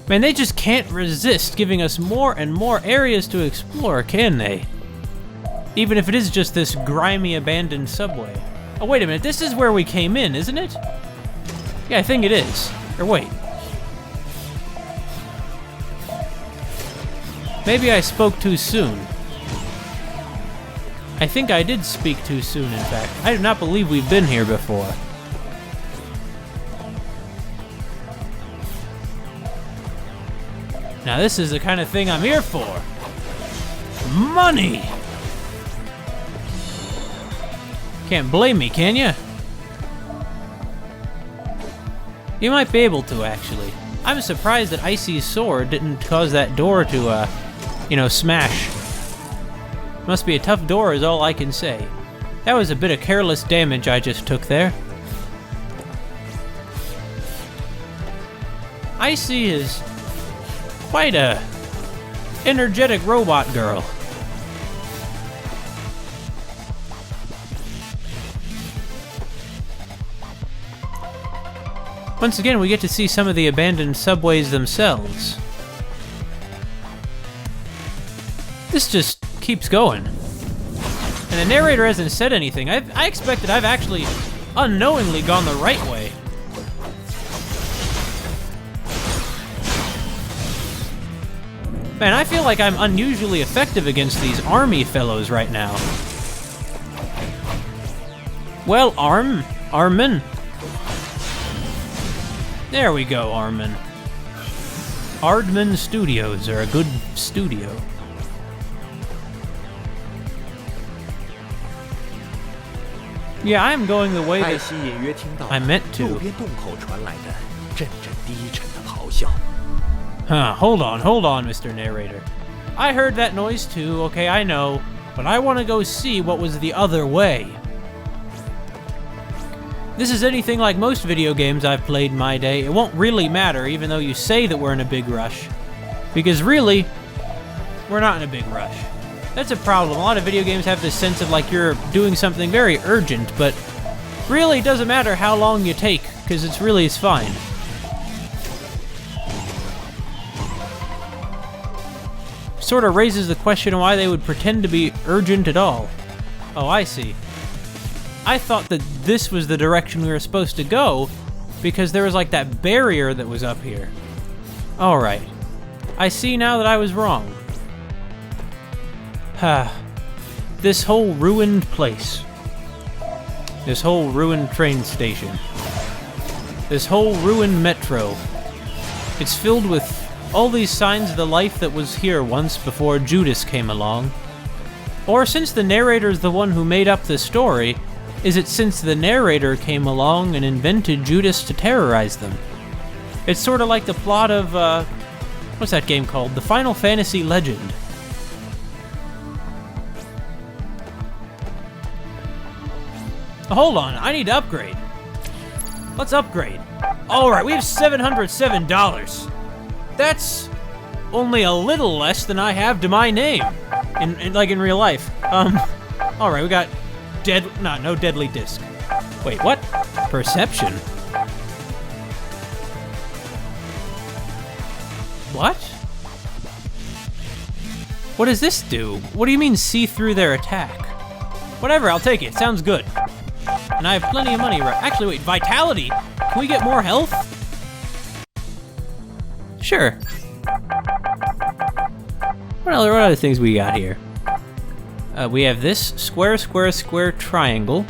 Man, they just can't resist giving us more and more areas to explore, can they? Even if it is just this grimy, abandoned subway. Oh, wait a minute, this is where we came in, isn't it? Yeah, I think it is. Or wait. Maybe I spoke too soon. I think I did speak too soon, in fact. I do not believe we've been here before. Now this is the kind of thing I'm here for. Money! Can't blame me, can you? You might be able to, actually. I'm surprised that ICEY's sword didn't cause that door to, smash. Must be a tough door is all I can say. That was a bit of careless damage I just took there. ICEY is quite a energetic robot girl. Once again, we get to see some of the abandoned subways themselves. This just keeps going. And the narrator hasn't said anything. I expected I've actually unknowingly gone the right way. Man, I feel like I'm unusually effective against these army fellows right now. Well, Armin. There we go, Armin. Ardman Studios are a good studio. Yeah, I'm going the way that 隐约听到 I meant to. 路边洞口传来的阵阵低沉的咆哮。 Huh, hold on, Mr. Narrator. I heard that noise too, okay, I know, but I want to go see what was the other way. This is anything like most video games I've played in my day. It won't really matter, even though you say that we're in a big rush. Because really, we're not in a big rush. That's a problem. A lot of video games have this sense of like you're doing something very urgent, but really it doesn't matter how long you take, because it's fine. Sort of raises the question of why they would pretend to be urgent at all. Oh, I see. I thought that this was the direction we were supposed to go because there was like that barrier that was up here. Alright. I see now that I was wrong. This whole ruined place. This whole ruined train station. This whole ruined metro. It's filled with all these signs of the life that was here once before Judas came along. Or since the narrator's the one who made up this story, is it since the narrator came along and invented Judas to terrorize them? It's sort of like the plot of, what's that game called? The Final Fantasy Legend. Hold on, I need to upgrade. Let's upgrade. Alright, we have $707. That's only a little less than I have to my name. In real life. Alright, we got no deadly disc. Wait, what? Perception? What? What does this do? What do you mean see through their attack? Whatever, I'll take it. Sounds good. And I have plenty of money, right? Actually, wait, vitality? Can we get more health? Sure. What other things we got here? We have this square, square, square, triangle.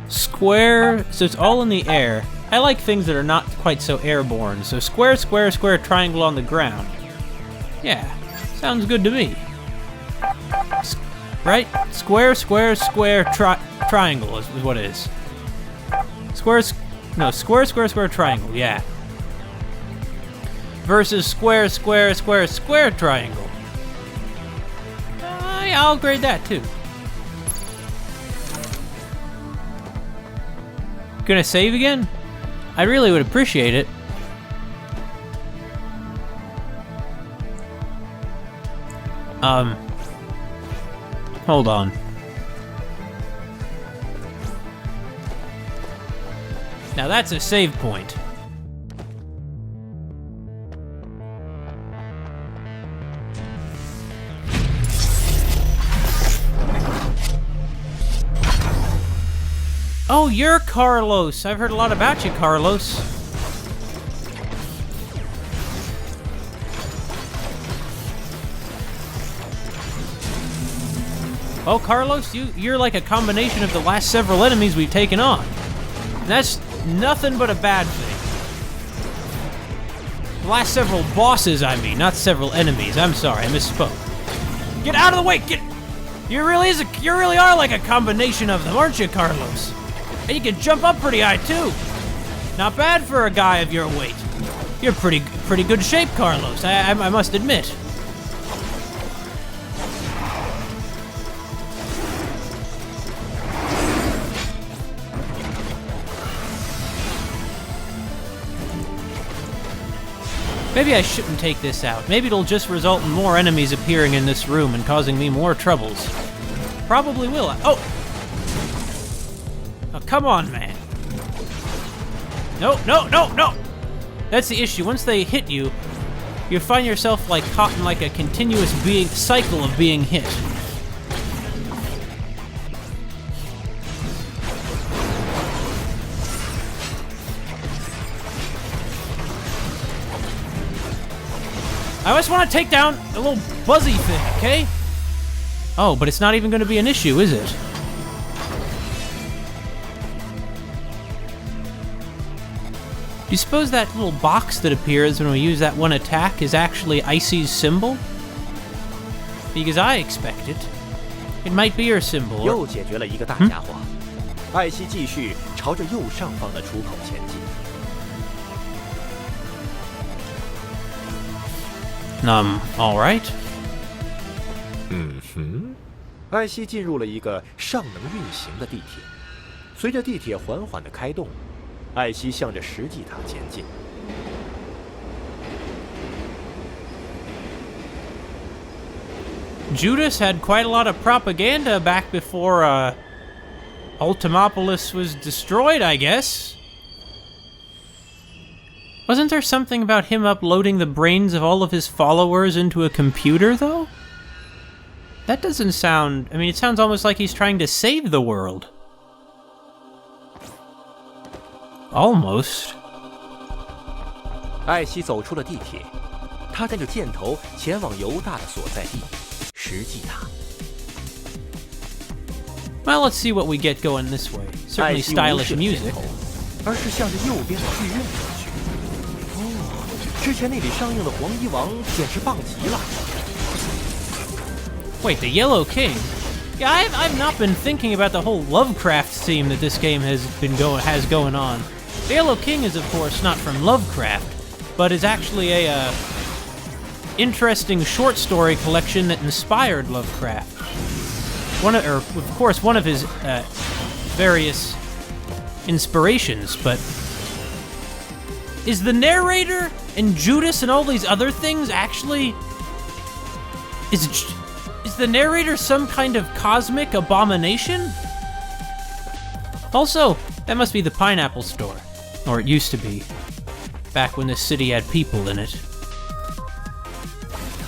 Square, so it's all in the air. I like things that are not quite so airborne. So square, square, square, triangle on the ground. Yeah, sounds good to me. Right? Square, square, square, triangle is what it is. Square, square, square, triangle, yeah. Versus square, square, square, square, triangle. Yeah, I'll upgrade that too. Gonna save again? I really would appreciate it. Hold on. Now that's a save point. Oh, you're Carlos. I've heard a lot about you, Carlos. Oh, Carlos, you're like a combination of the last several enemies we've taken on. That's nothing but a bad thing. The last several bosses, I mean, not several enemies. I'm sorry, I misspoke. Get out of the way! You really are like a combination of them, aren't you, Carlos? And you can jump up pretty high too. Not bad for a guy of your weight. You're pretty good shape, Carlos. I must admit. Maybe I shouldn't take this out. Maybe it'll just result in more enemies appearing in this room and causing me more troubles. Probably will. Oh, come on, man. No. That's the issue. Once they hit you, you find yourself like caught in like a continuous cycle of being hit. I just want to take down a little buzzy thing, okay? Oh, but it's not even going to be an issue, is it? Do you suppose that little box that appears when we use that one attack is actually ICEY's symbol? Because I expect it. It might be her symbol. 又解决了一个大家伙，艾希继续朝着右上方的出口前进。All right. 艾希进入了一个尚能运行的地铁，随着地铁缓缓的开动，艾希向着实际塔前进。Judas had quite a lot of propaganda back before Ultimopolis was destroyed, I guess. Wasn't there something about him uploading the brains of all of his followers into a computer, though? That doesn't sound... I mean, it sounds almost like he's trying to save the world. Almost. 艾希走出了地铁，他带着箭头前往犹大的所在地——实际塔。Well, let's see what we get going this way. Certainly stylish music. 而是向着右边的剧院走去。之前那里上映的《黄衣王》简直棒极了。Wait, the Yellow King? Yeah, I've not been thinking about the whole Lovecraft theme that this game has going on. The Yellow King is, of course, not from Lovecraft, but is actually a interesting short story collection that inspired Lovecraft. Of course, one of his various inspirations, but is the narrator and Judas and all these other things actually... Is the narrator some kind of cosmic abomination? Also, that must be the Pineapple Store. Or it used to be. Back when this city had people in it.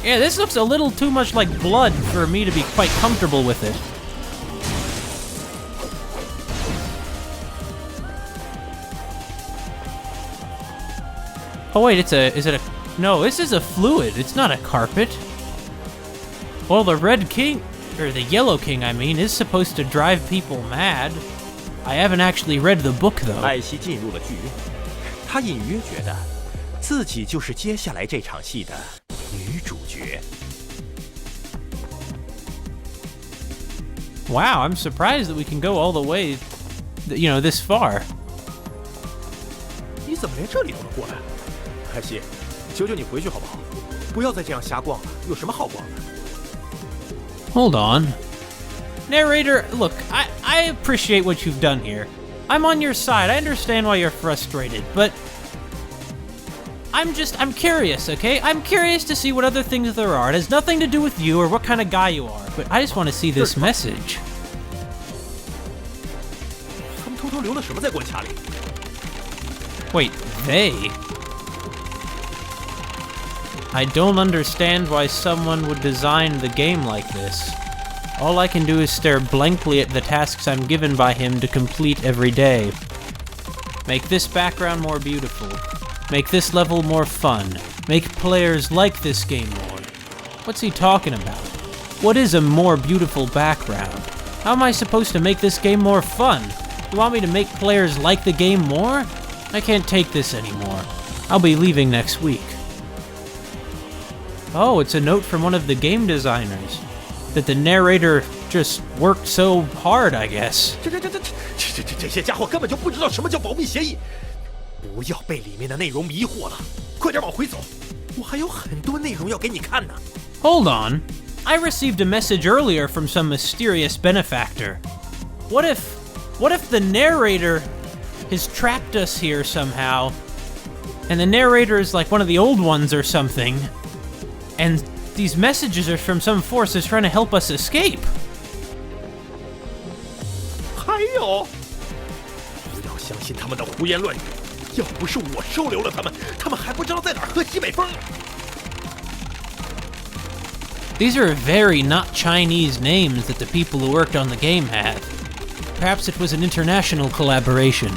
Yeah, this looks a little too much like blood for me to be quite comfortable with it. Oh wait, no, this is a fluid, it's not a carpet. Well, the Red King, or the Yellow King, I mean, is supposed to drive people mad. I haven't actually read the book, though. 艾希进入了剧院，他隐约觉得自己就是接下来这场戏的女主角。Wow, I'm surprised that we can go all the way, this far. 你怎么连这里都能过来？艾希，求求你回去好不好？不要再这样瞎逛了，有什么好逛的？ Hold on. Narrator, look, I appreciate what you've done here. I'm on your side. I understand why you're frustrated, but I'm curious, okay? I'm curious to see what other things there are. It has nothing to do with you or what kind of guy you are, but I just want to see this message. 他们偷偷留了什么在关卡里？ Wait, they? I don't understand why someone would design the game like this. All I can do is stare blankly at the tasks I'm given by him to complete every day. Make this background more beautiful. Make this level more fun. Make players like this game more. What's he talking about? What is a more beautiful background? How am I supposed to make this game more fun? You want me to make players like the game more? I can't take this anymore. I'll be leaving next week. Oh, it's a note from one of the game designers. That the narrator just worked so hard, I guess. 这些家伙根本就不知道什么叫保密协议，不要被里面的内容迷惑了，快点往回走，我还有很多内容要给你看呢。Hold on. I received a message earlier from some mysterious benefactor. What if the narrator has trapped us here somehow, and the narrator is like one of the old ones or something, and these messages are from some force that's trying to help us escape? 还有，不要相信他们的胡言乱语，要不是我收留了他们，他们还不知道在哪儿喝西北风呢。 These are very not Chinese names that the people who worked on the game had. Perhaps it was an international collaboration.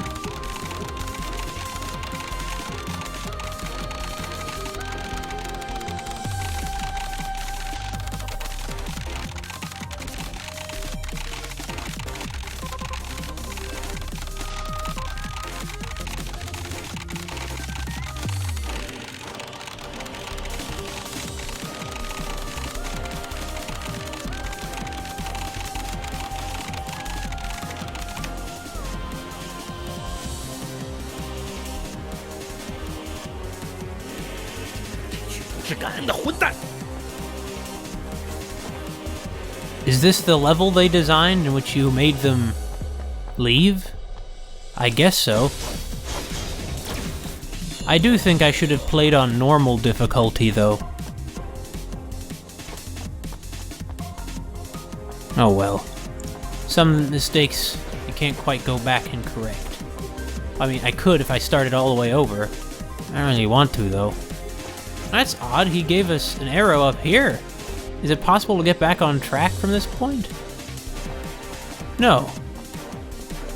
Is this the level they designed in which you made them leave? I guess so. I do think I should have played on normal difficulty, though. Oh well. Some mistakes you can't quite go back and correct. I mean, I could if I started all the way over. I don't really want to, though. That's odd, he gave us an arrow up here. Is it possible to get back on track from this point? No.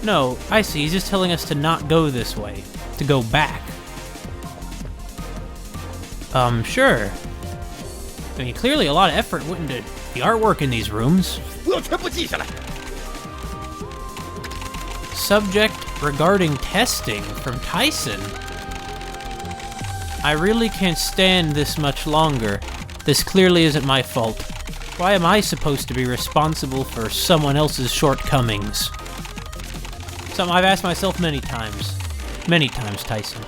No, I see, he's just telling us to not go this way. To go back. Sure. I mean, clearly a lot of effort went into the artwork in these rooms. 我要全部记下来。 Subject regarding testing from Tyson. I really can't stand this much longer. This clearly isn't my fault. Why am I supposed to be responsible for someone else's shortcomings? Something I've asked myself many times. Many times, Tyson.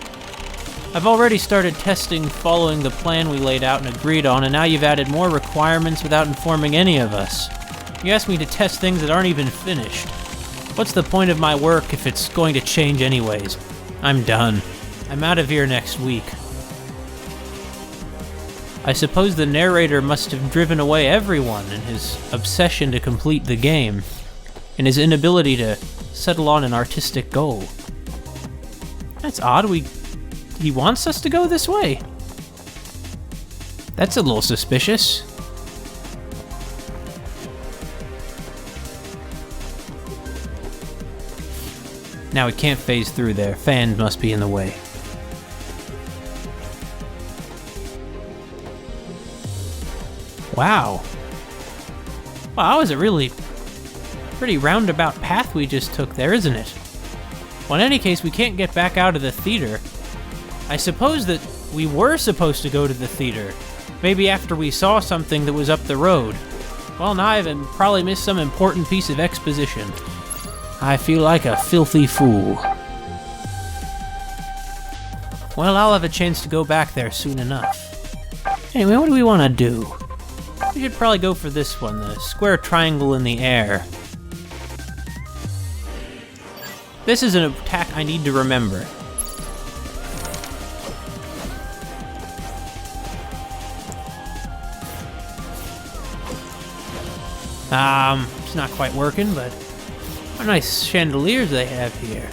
I've already started testing following the plan we laid out and agreed on, and now you've added more requirements without informing any of us. You asked me to test things that aren't even finished. What's the point of my work if it's going to change anyways? I'm done. I'm out of here next week. I suppose the narrator must have driven away everyone in his obsession to complete the game, and his inability to settle on an artistic goal. That's odd, he wants us to go this way. That's a little suspicious. Now we can't phase through there. Fans must be in the way. Wow. Wow, that was a really pretty roundabout path we just took there, isn't it? Well, in any case, we can't get back out of the theater. I suppose that we were supposed to go to the theater. Maybe after we saw something that was up the road. Well, now I've probably missed some important piece of exposition. I feel like a filthy fool. Well, I'll have a chance to go back there soon enough. Anyway, what do we want to do? We should probably go for this one, the square triangle in the air. This is an attack I need to remember. It's not quite working, but what nice chandeliers they have here.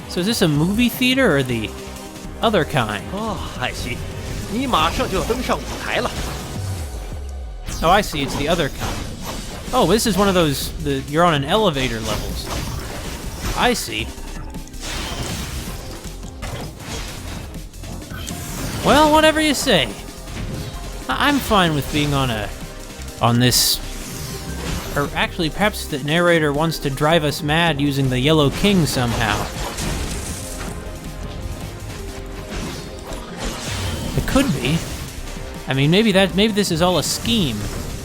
So is this a movie theater or the other kind? 哦，艾希，你马上就要登上舞台了。 Oh, I see, it's the other kind. Oh, this is one of those, you're on an elevator levels. I see. Well, whatever you say. I'm fine with being on this Or actually, perhaps the narrator wants to drive us mad using the Yellow King somehow. It could be. I mean, maybe this is all a scheme,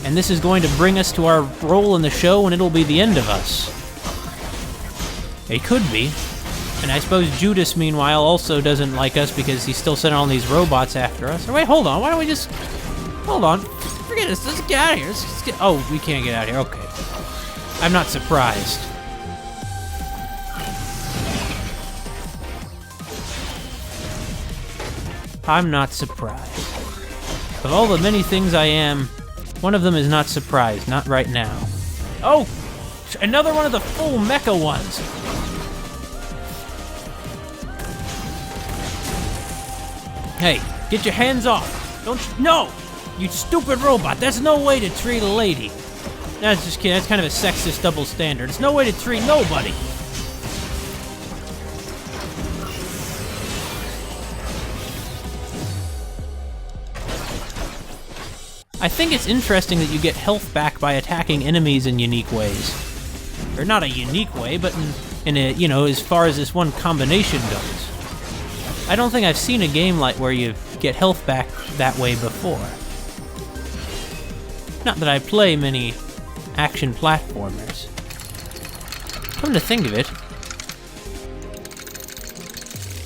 and this is going to bring us to our role in the show, and it'll be the end of us. It could be. And I suppose Judas, meanwhile, also doesn't like us because he's still sending all these robots after us. Or wait, hold on. Why don't we just... Hold on. Forget this. Let's get out of here. Let's get... Oh, we can't get out of here. Okay. I'm not surprised. I'm not surprised. Of all the many things I am, one of them is not surprised. Not right now. Oh! Another one of the full mecha ones! Hey, get your hands off! Don't you... No! You stupid robot! That's no way to treat a lady! That's just kidding. That's kind of a sexist double standard. It's no way to treat nobody! I think it's interesting that you get health back by attacking enemies in unique ways. Or not a unique way, but in a, you know, as far as this one combination goes. I don't think I've seen a game like where you get health back that way before. Not that I play many action platformers. Come to think of it,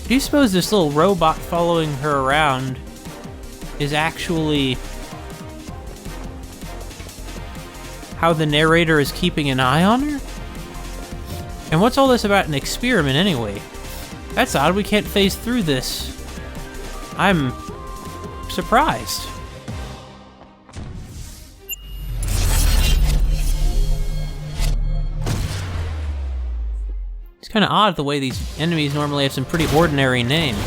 do you suppose this little robot following her around is actually how the narrator is keeping an eye on her? And what's all this about an experiment anyway? That's odd, we can't phase through this. I'm surprised. It's kind of odd the way these enemies normally have some pretty ordinary names.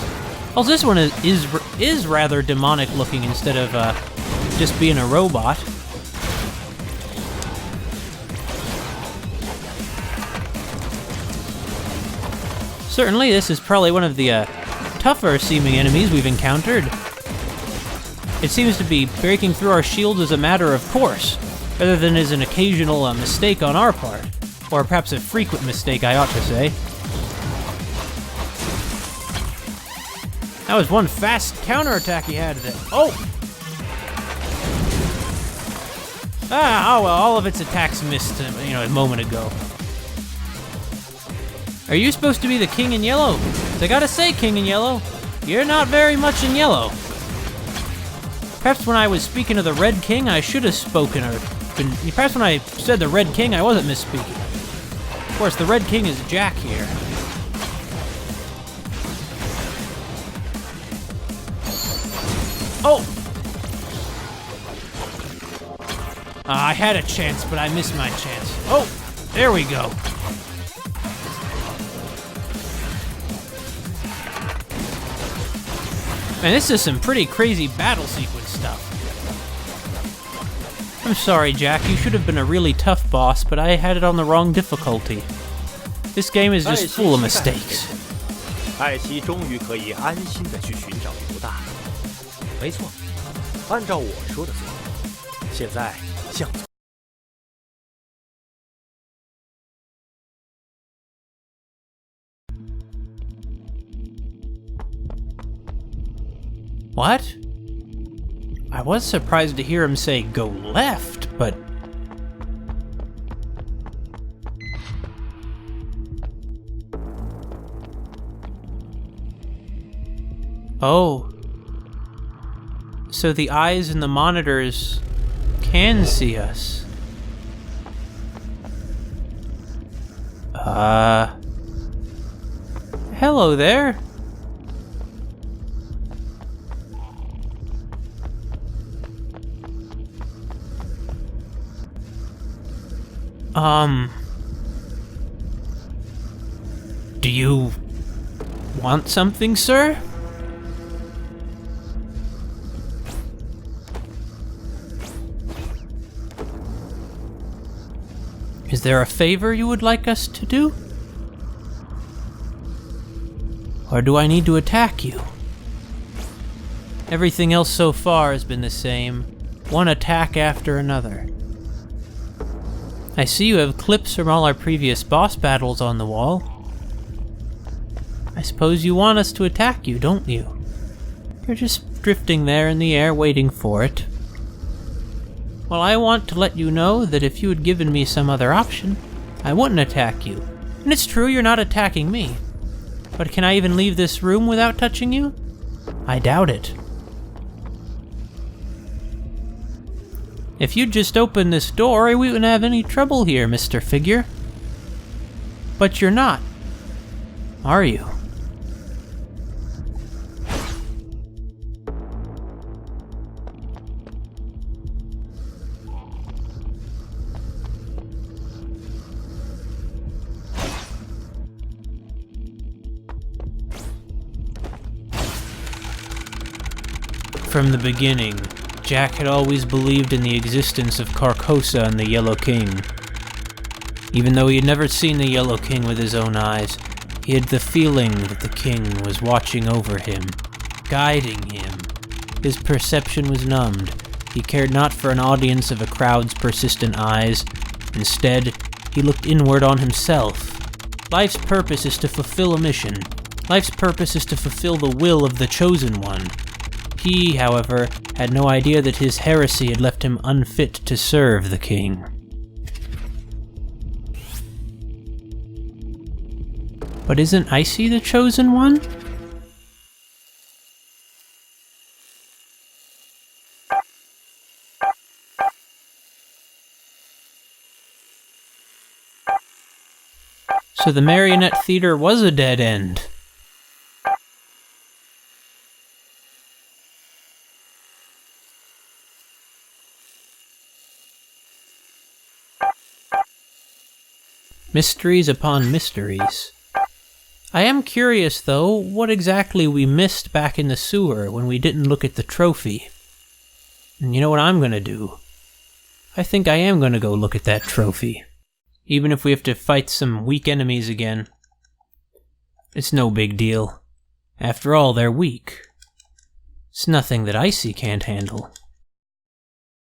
Also, this one is rather demonic looking instead of just being a robot. Certainly, this is probably one of the tougher seeming enemies we've encountered. It seems to be breaking through our shields as a matter of course, rather than as an occasional mistake on our part. Or perhaps a frequent mistake, I ought to say. That was one fast counterattack he had there. Oh! Ah, oh well, all of its attacks missed, you know, a moment ago. Are you supposed to be the king in yellow? 'Cause I gotta say, king in yellow, you're not very much in yellow. Perhaps when I was speaking of the Red King, I should have spoken, or been... Perhaps when I said the Red King, I wasn't misspeaking. Of course, the Red King is Jack here. Oh! I had a chance, but I missed my chance. Oh! There we go. Man, this is some pretty crazy battle sequence stuff. I'm sorry, Jack. You should have been a really tough boss, but I had it on the wrong difficulty. This game is just full of mistakes. ICEY 终于可以安心的去寻找犹大了。没错，按照我说的做。现在向左。What? I was surprised to hear him say go left, but... Oh. So the eyes in the monitors can see us. Hello there. Do you want something, sir? Is there a favor you would like us to do? Or do I need to attack you? Everything else so far has been the same, one attack after another. I see you have clips from all our previous boss battles on the wall. I suppose you want us to attack you, don't you? You're just drifting there in the air waiting for it. Well, I want to let you know that if you had given me some other option, I wouldn't attack you. And it's true you're not attacking me. But can I even leave this room without touching you? I doubt it. If you'd just open this door, we wouldn't have any trouble here, Mr. Figure. But you're not, are you? From the beginning, Jack had always believed in the existence of Carcosa and the Yellow King. Even though he had never seen the Yellow King with his own eyes, he had the feeling that the king was watching over him, guiding him. His perception was numbed. He cared not for an audience of a crowd's persistent eyes. Instead, he looked inward on himself. Life's purpose is to fulfill a mission. Life's purpose is to fulfill the will of the Chosen One. He, however, had no idea that his heresy had left him unfit to serve the king. But isn't ICEY the Chosen One? So the Marionette Theater was a dead end. Mysteries upon mysteries. I am curious, though, what exactly we missed back in the sewer when we didn't look at the trophy. And you know what I'm gonna do? I think I am gonna go look at that trophy. Even if we have to fight some weak enemies again. It's no big deal. After all, they're weak. It's nothing that ICEY can't handle.